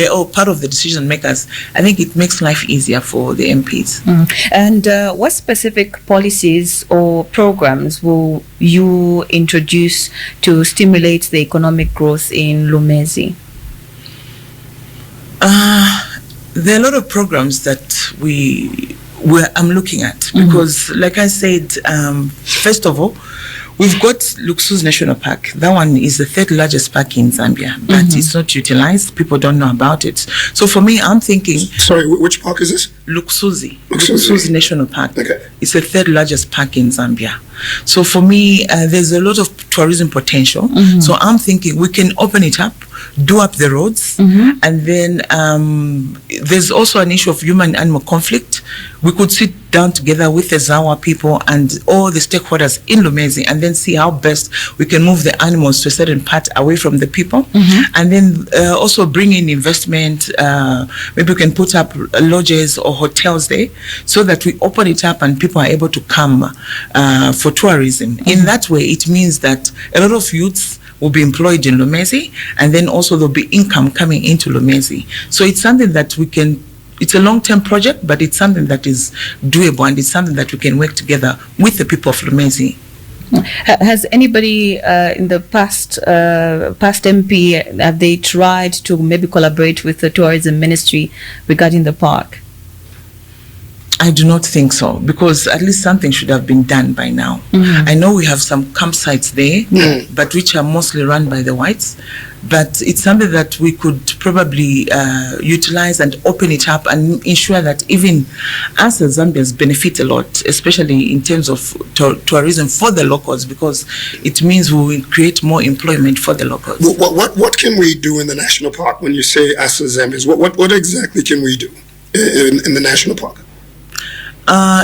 all part of the decision makers, I think it makes life easier for the MPs. And what specific policies or programs will you introduce to stimulate the economic growth in Lumezi? There are a lot of programs that I'm looking at, because like I said, first of all, We've got Luxus National Park. That one is the third largest park in Zambia, but it's not utilized. People don't know about it. So for me, I'm thinking... Sorry, which park is this? Luxus National Park. Okay. It's the third largest park in Zambia. So for me, there's a lot of tourism potential. So I'm thinking we can open it up, do up the roads, and then there's also an issue of human-animal conflict. We could sit down together with the Zawa people and all the stakeholders in Lumezi and then see how best we can move the animals to a certain part away from the people. And then also bring in investment. Maybe we can put up lodges or hotels there so that we open it up and people are able to come for tourism. In that way, it means that a lot of youths will be employed in Lumezi, and then also there'll be income coming into Lumezi. So it's something that we can, it's a long-term project, but it's something that is doable, and it's something that we can work together with the people of Lumezi. Has anybody in the past MP, have they tried to maybe collaborate with the tourism ministry regarding the park? I do not think so, because at least something should have been done by now. I know we have some campsites there, but which are mostly run by the whites. But it's something that we could probably utilize and open it up and ensure that even us as Zambians benefit a lot, especially in terms of tourism for the locals, because it means we will create more employment for the locals. What can we do in the national park when you say us as Zambians? What exactly can we do in the national park?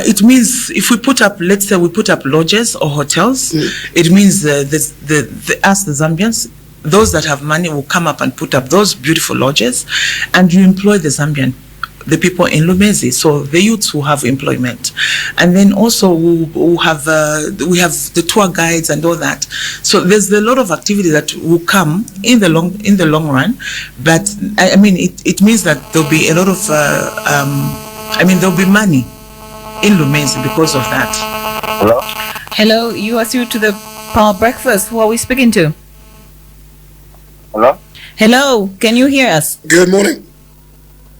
It means if we put up, let's say we put up lodges or hotels, it means us, the Zambians, those that have money will come up and put up those beautiful lodges, and you employ the people in Lumezi, so the youths will have employment. And then also we have the tour guides and all that. So there's a lot of activity that will come in the long run, but I mean it means that there'll be a lot of there'll be money in Lumezi because of that. Hello, you are through to the Power Breakfast. Who are we speaking to? Hello, can you hear us? Good morning.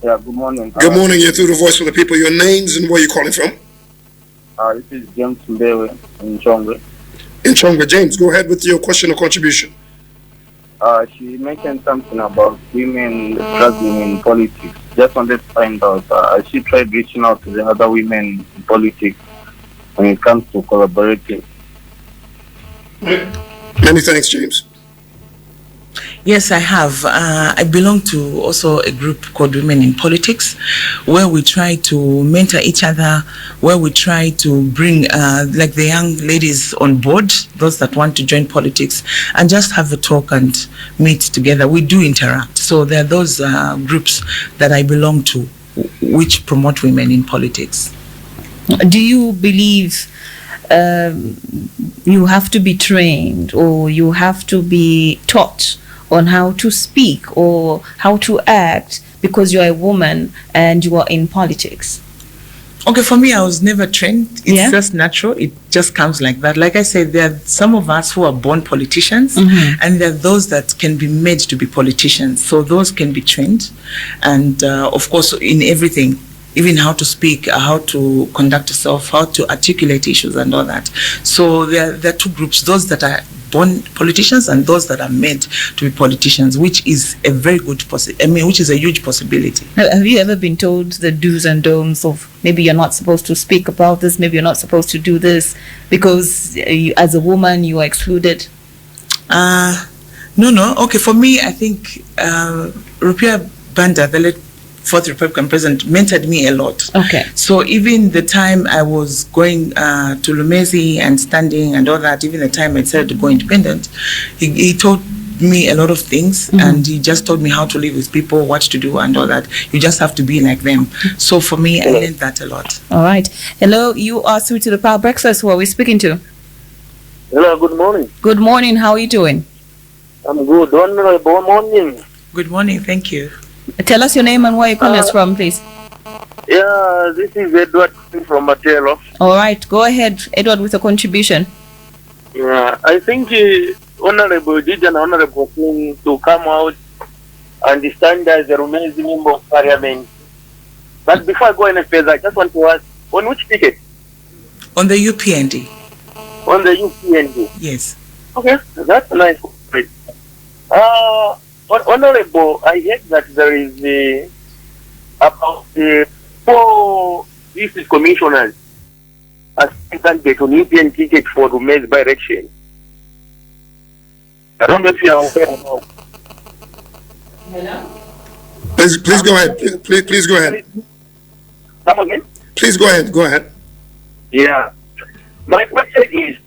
Yeah, good morning. Good morning. You're through the voice of the people. Your names and where you're calling from? This is James Mbewe in Chongwe. In Chongwe. James, go ahead with your question or contribution. She mentioned something about women struggling in politics. Just wanted to find out, has she tried reaching out to the other women in politics when it comes to collaborating? Many thanks, James. Yes, I have. I belong to also a group called Women in Politics, where we try to mentor each other, where we try to bring like the young ladies on board, those that want to join politics, and just have a talk and meet together. We do interact. So there are those groups that I belong to, which promote women in politics. Do you believe you have to be trained or you have to be taught on how to speak or how to act because you're a woman and you are in politics? Okay, for me, I was never trained. It's just natural. It just comes like that. Like I said, there are some of us who are born politicians, and there are those that can be made to be politicians. So those can be trained. And of course, in everything, even how to speak, how to conduct yourself, how to articulate issues and all that. So there are two groups, those that are born politicians and those that are meant to be politicians, which is a very good which is a huge possibility. Have you ever been told the do's and don'ts of maybe you're not supposed to speak about this, maybe you're not supposed to do this because as a woman you are excluded? No. Okay, for me, I think Rupia Banda, the late Fourth Republican President, mentored me a lot. Okay. So even the time I was going to Lumezi and standing and all that, even the time I decided to go independent, he taught me a lot of things, and he just taught me how to live with people, what to do and all that. You just have to be like them. So for me, I learned that a lot. All right. Hello, you are through to the Power Breakfast. Who are we speaking to? Hello, good morning. Good morning. How are you doing? I'm good. Good morning. Good morning. Thank you. Tell us your name and where you're calling us from, please. Yeah, this is Edward from Matelo. All right, go ahead, Edward, with a contribution. Yeah, I think Honorable did an honorable thing to come out and stand as a Rumezi member of Parliament. But before I go any further, I just want to ask, on which ticket? On the UPND. on the UPND. Yes. Okay, that's a nice point. Honorable, I heard that there is about 4 district commissioners as candidate on UPN ticket for Rumez by-election. I don't know if you are aware or not. Hello? Please go ahead. Please go ahead. Come again? Please go ahead. Go ahead. Yeah. My question is,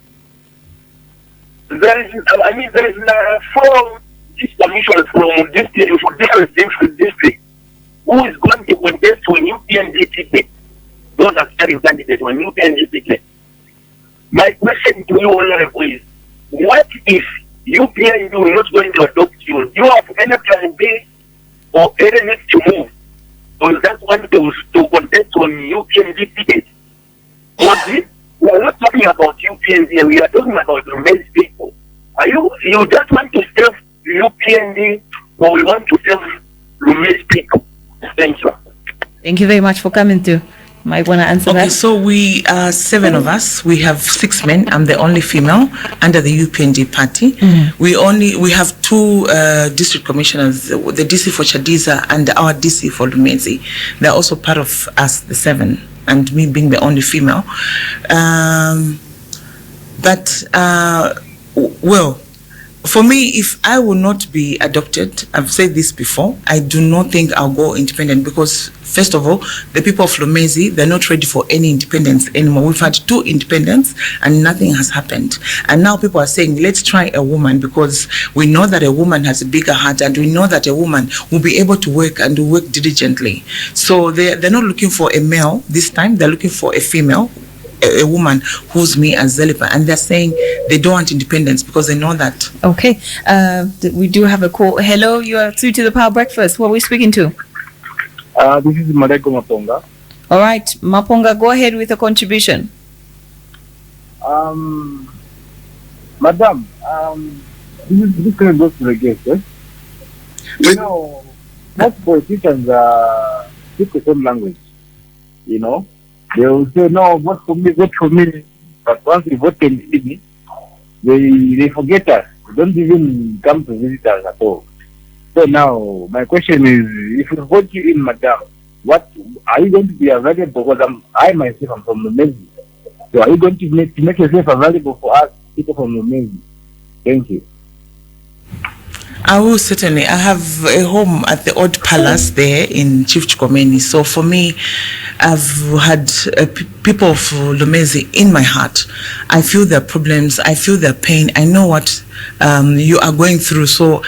there is 4 district commissioners from different districts who is going to contest to a UPND ticket. Those are carrying candidates on UPND ticket. My question to you, Honorable, is what if UPND is not going to adopt you? Do you have any plan B or any next move? Or is that one to contest on UPND ticket? We are not talking about UPND, we are talking about the male people. Are you just want to serve UPND or we want to serve Lumez people? Thank you. Thank you very much for coming through. Might want to answer that? Okay, so we are 7 of us. We have 6 men. I'm the only female under the UPND party. We have 2 district commissioners, the DC for Chadiza and our DC for Lumezi. They're also part of us, the 7, and me being the only female. Well, for me, if I will not be adopted, I've said this before, I do not think I'll go independent because, first of all, the people of Lumezi, they're not ready for any independence anymore. We've had 2 independence and nothing has happened. And now people are saying, let's try a woman because we know that a woman has a bigger heart and we know that a woman will be able to work and to work diligently. So they're not looking for a male this time, they're looking for a female. A woman who's me as Zelipa, and they're saying they don't want independence because they know that. Okay, we do have a call. Hello, you are through to the Power Breakfast. Who are we speaking to? This is Mareko Maponga. All right, Maponga, go ahead with a contribution. Madam, this kind of goes to the guest, eh? You know, most politicians speak the same language, you know. They will say, no, vote for me. But once they vote in Sydney, they forget us. They don't even come to visit us at all. So now, my question is, if we vote you in, madam, what are you going to be available? Because I myself am from Lumezi. So are you going to make yourself available for us, people from Lumezi? Thank you. I will certainly. I have a home at the Old Palace there in Chief Chikomeni. So for me, I've had people of Lumezi in my heart. I feel their problems. I feel their pain. I know what you are going through. So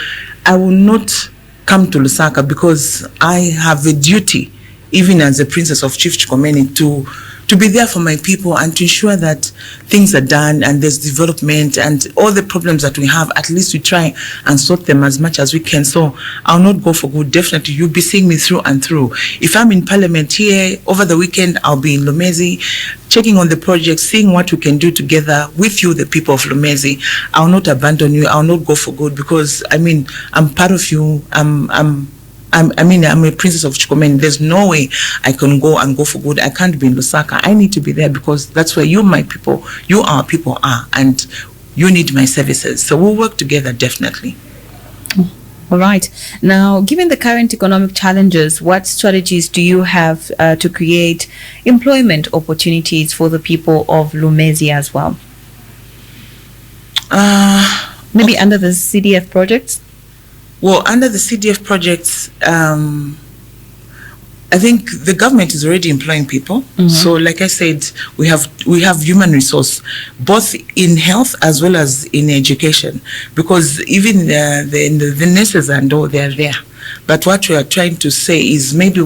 I will not come to Lusaka because I have a duty, even as a princess of Chief Chikomeni, to be there for my people and to ensure that things are done and there's development and all the problems that we have, at least we try and sort them as much as we can. So I'll not go for good. Definitely, you'll be seeing me through and through. If I'm in Parliament here over the weekend, I'll be in Lumezi, checking on the project, seeing what we can do together with you, the people of Lumezi. I'll not abandon you. I'll not go for good because, I mean, I'm part of you. I'm a princess of Chikomeni. There's no way I can go for good. I can't be in Lusaka. I need to be there because that's where you, my people, you, our people are, and you need my services. So we'll work together, definitely. All right. Now, given the current economic challenges, what strategies do you have to create employment opportunities for the people of Lumezi as well? Maybe under the CDF projects? Well, under the CDF projects, I think the government is already employing people. So, like I said, we have human resource, both in health as well as in education, because even the nurses and all, they are there. But what we are trying to say is maybe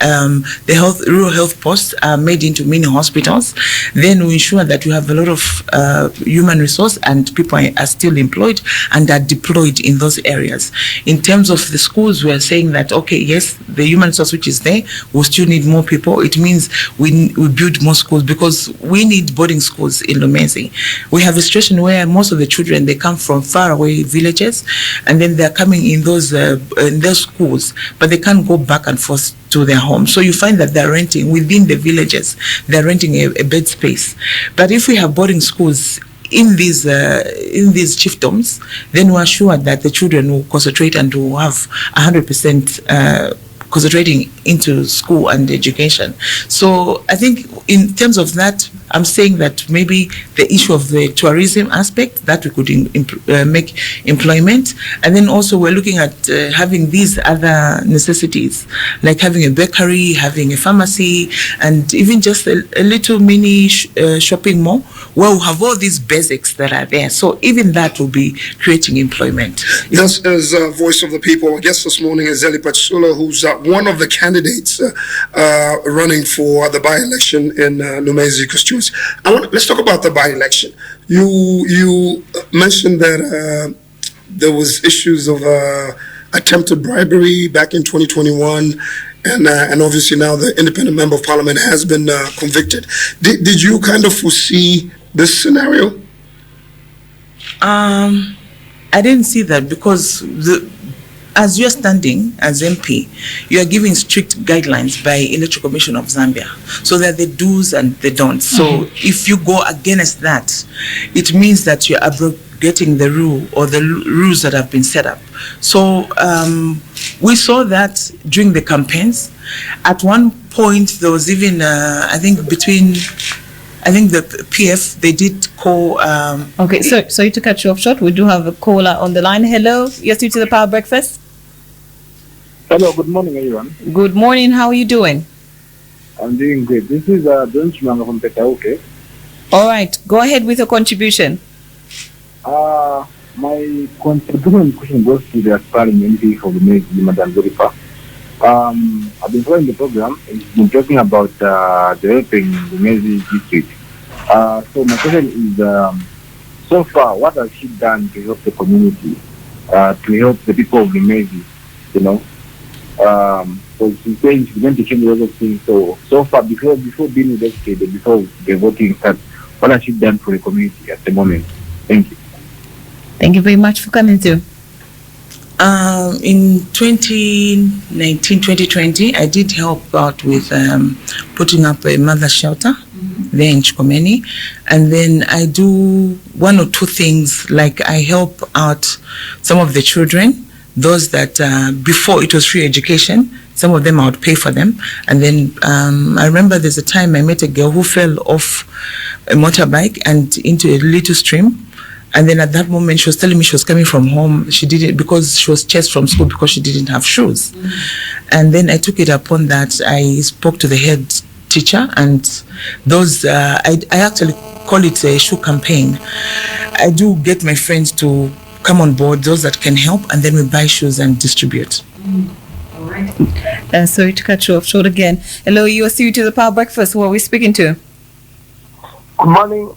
the rural health posts are made into mini hospitals. Then we ensure that we have a lot of human resource and people are still employed and are deployed in those areas. In terms of the schools, we are saying that, okay, yes, the human resource which is there, we still need more people. It means we build more schools because we need boarding schools in Lumezi. We have a situation where most of the children, they come from far away villages and then they're coming in those schools, but they can't go back and forth to their home. So you find that they're renting within the villages, they're renting a bed space. But if we have boarding schools in these chiefdoms, then we're sure that the children will concentrate and will have 100% concentrating into school and education. So I think in terms of that, I'm saying that maybe the issue of the tourism aspect, that we could make employment. And then also we're looking at having these other necessities, like having a bakery, having a pharmacy, and even just a little mini shopping mall where we have all these basics that are there. So even that will be creating employment. This is Voice of the People. Our guest this morning is Zelipa, who's one of the candidates running for the by-election in Lumezi constituency. Let's talk about the by-election. You mentioned that there was issues of attempted bribery back in 2021, and obviously now the independent member of parliament has been convicted. Did you kind of foresee this scenario? I didn't see that because as you're standing as MP, you are giving strict guidelines by Electoral Commission of Zambia. So there are the do's and the don'ts. So if you go against that, it means that you're abrogating the rule or the rules that have been set up. So we saw that during the campaigns. At one point, there was even, I think the PF, they did call... Okay, sorry to cut you off short. We do have a caller on the line. Hello, you're through to the Power Breakfast. Hello, good morning, everyone. Good morning, how are you doing? I'm doing great. This is Don Chimanga from Petauke. All right, go ahead with your contribution. My contribution question goes to the aspiring MP for the Madam Zelipa. I've been following the program. It's been talking about developing the Lumezi district. So my question is, so far, what has she done to help the community, to help the people of Lumezi, you know? So she's saying she's going to change a lot of things. So far, before being investigated, before the voting starts, what has she done for the community at the moment? Thank you. Thank you very much for coming through. In 2019, 2020, I did help out with putting up a mother shelter there in Chikomeni. And then I do one or two things, like I help out some of the children, those that before it was free education, some of them I would pay for them. And then I remember there's a time I met a girl who fell off a motorbike and into a little stream. And then at that moment, she was telling me she was coming from home. She did it because she was chased from school because she didn't have shoes. And then I took it upon that. I spoke to the head teacher, and those, I actually call it a shoe campaign. I do get my friends to come on board, those that can help, and then we buy shoes and distribute. All right. Sorry to cut you off short again. Hello, you are through to the Power Breakfast. Who are we speaking to? Good morning.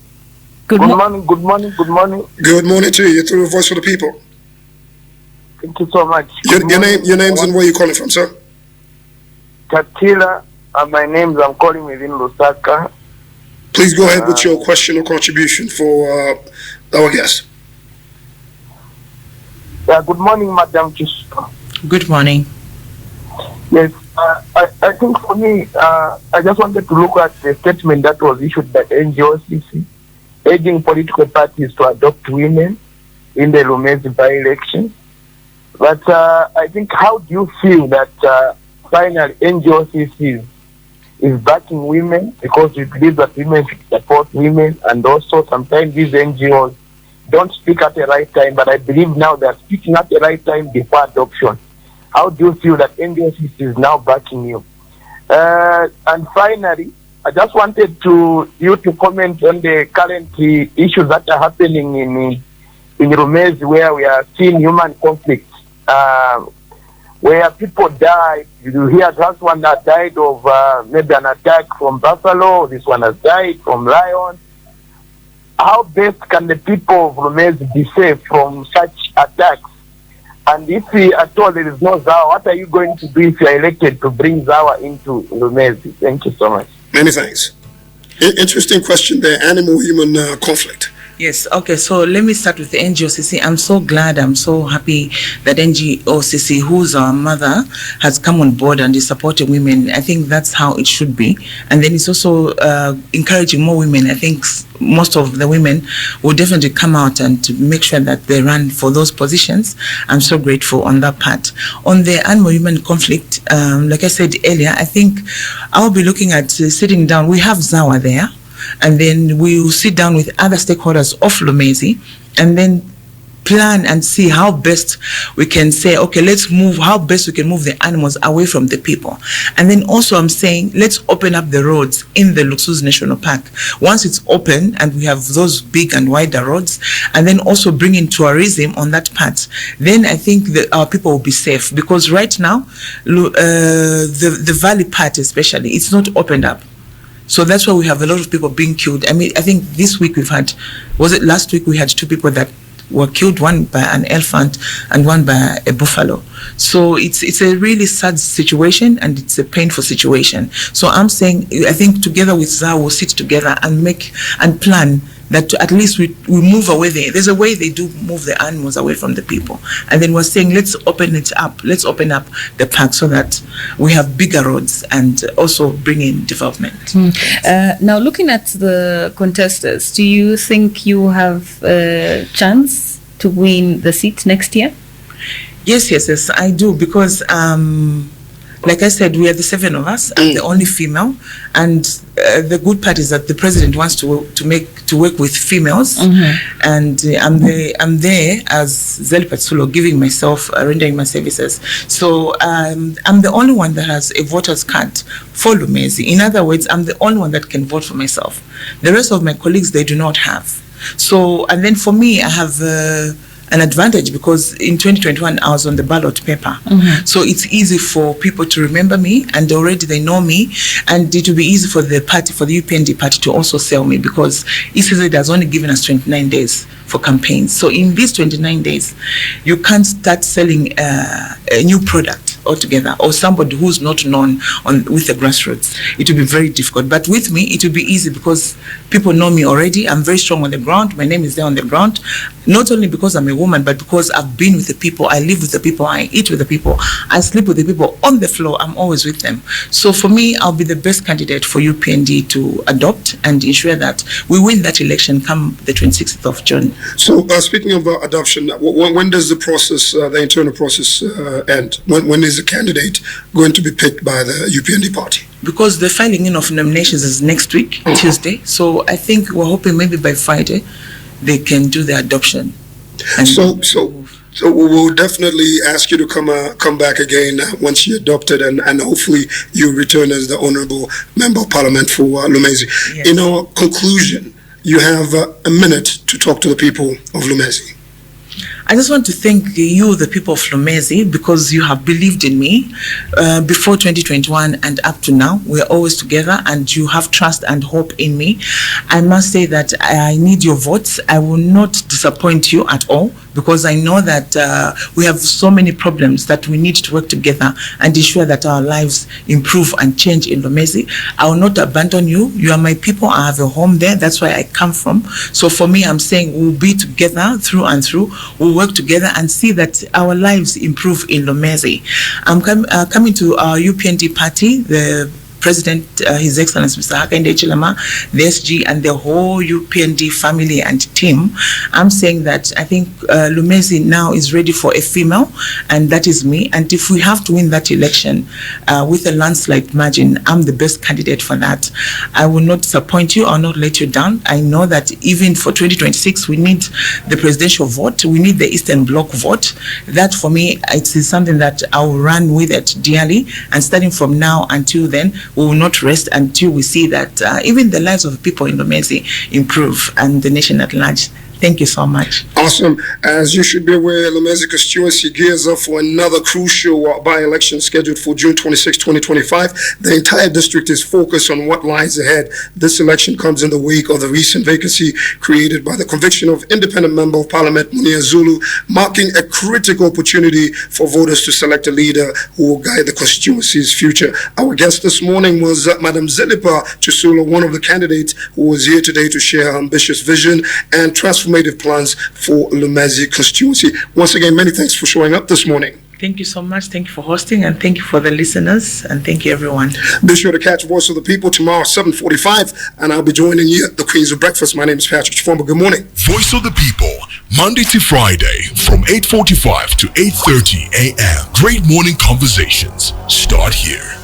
Good morning. Good morning to you. You're through the Voice for the People. Thank you so much. Your name's and where you calling from, sir? Katila, my name's I'm calling within Lusaka. Please go ahead with your question or contribution for our guest. Good morning, Madam Chitsulo. Good morning. Yes, I think for me, I just wanted to look at the statement that was issued by NGOCC, urging political parties to adopt women in the Lumezi by-election. But I think, how do you feel that finally NGOCC is backing women, because we believe that women should support women, and also sometimes these NGOs don't speak at the right time, but I believe now they're speaking at the right time before adoption. How do you feel that NGOCC is now backing you? And finally, I just wanted you to comment on the current issues that are happening in Rumezi, where we are seeing human conflict, where people die. You hear that's one that died of maybe an attack from buffalo. This one has died from lion. How best can the people of Rumezi be safe from such attacks? And if at all there is no Zawa, what are you going to do if you are elected to bring Zawa into Rumezi? Thank you so much. Many thanks. Interesting question there. Animal-human conflict. Yes, okay, so let me start with the NGOCC. I'm so glad, I'm so happy that NGOCC, who's our mother, has come on board and is supporting women. I think that's how it should be. And then it's also encouraging more women. I think most of the women will definitely come out and to make sure that they run for those positions. I'm so grateful on that part. On the animal-human conflict, like I said earlier, I think I'll be looking at sitting down. We have Zawa there. And then we will sit down with other stakeholders of Lumezi and then plan and see how best we can say, okay, how best we can move the animals away from the people. And then also I'm saying, let's open up the roads in the Luxus National Park. Once it's open and we have those big and wider roads, and then also bring in tourism on that part, then I think that our people will be safe. Because right now, the valley part especially, it's not opened up. So that's why we have a lot of people being killed. I mean, I think this week last week we had 2 people that were killed, one by an elephant and one by a buffalo. So it's a really sad situation and it's a painful situation. So I'm saying, I think together with ZA, we'll sit together and plan that at least we move away there. There's a way they do move the animals away from the people. And then we're saying, let's open it up. Let's open up the park so that we have bigger roads and also bring in development. Now, looking at the contestants, do you think you have a chance to win the seat next year? Yes, I do. Because like I said, we are the 7 of us. I'm the only female, and the good part is that the president wants to work with females, and I'm there as Zelipa Chitsulo, giving myself, rendering my services. So I'm the only one that has a voter's card for Lumezi. In other words, I'm the only one that can vote for myself. The rest of my colleagues, they do not have. So, and then for me, I have an advantage because in 2021 I was on the ballot paper. So it's easy for people to remember me, and already they know me, and it will be easy for the party, for the UPND party, to also sell me, because ECZ has only given us 29 days for campaigns. So in these 29 days, you can't start selling a new product altogether, or somebody who's not known with the grassroots. It will be very difficult. But with me, it will be easy because people know me already. I'm very strong on the ground. My name is there on the ground. Not only because I'm a woman, but because I've been with the people. I live with the people. I eat with the people. I sleep with the people on the floor. I'm always with them. So for me, I'll be the best candidate for UPND to adopt and ensure that we win that election come the 26th of June. So speaking of adoption, when does the process, the internal process end? When is the candidate going to be picked by the UPND party? Because the filing in of nominations is next week, Tuesday. So I think we're hoping maybe by Friday they can do the adoption. So we will definitely ask you to come back again once you're adopted, and hopefully you return as the honorable member of parliament for Lumezi. Yes. In our conclusion, you have a minute to talk to the people of Lumezi. I just want to thank you, the people of Lumezi, because you have believed in me before 2021 and up to now. We're always together, and you have trust and hope in me. I must say that I need your votes. I will not disappoint you at all, because I know that we have so many problems that we need to work together and ensure that our lives improve and change in Lumezi. I will not abandon you. You are my people. I have a home there. That's where I come from. So for me, I'm saying we'll be together through and through. We'll work together and see that our lives improve in Lumezi. I'm coming to our UPND party, the President, His Excellency Mr. Hakainde Chilama, the SG, and the whole UPND family and team. I'm saying that I think Lumezi now is ready for a female, and that is me. And if we have to win that election with a landslide margin, I'm the best candidate for that. I will not disappoint you. I'll not let you down. I know that even for 2026, we need the presidential vote. We need the Eastern Bloc vote. That for me, it is something that I will run with it dearly. And starting from now until then, we will not rest until we see that even the lives of people in Lumezi improve and the nation at large. Thank you so much. Awesome. As you should be aware, Lumezi constituency gears up for another crucial by-election scheduled for June 26, 2025. The entire district is focused on what lies ahead. This election comes in the wake of the recent vacancy created by the conviction of independent member of parliament Munir, marking a critical opportunity for voters to select a leader who will guide the constituency's future. Our guest this morning was Madam Zelipa Chitsulo, one of the candidates who was here today to share her ambitious vision and transformative plans for Lumezi constituency. Once again, many thanks for showing up this morning. Thank you so much. Thank you for hosting, and thank you for the listeners, and thank you everyone. Be sure to catch Voice of the People tomorrow at 7:45, and I'll be joining you at the Queens of Breakfast. My name is Patrick Chifomba. Good morning. Voice of the People, Monday to Friday from 8:45 to 8:30 a.m. Great morning conversations start here.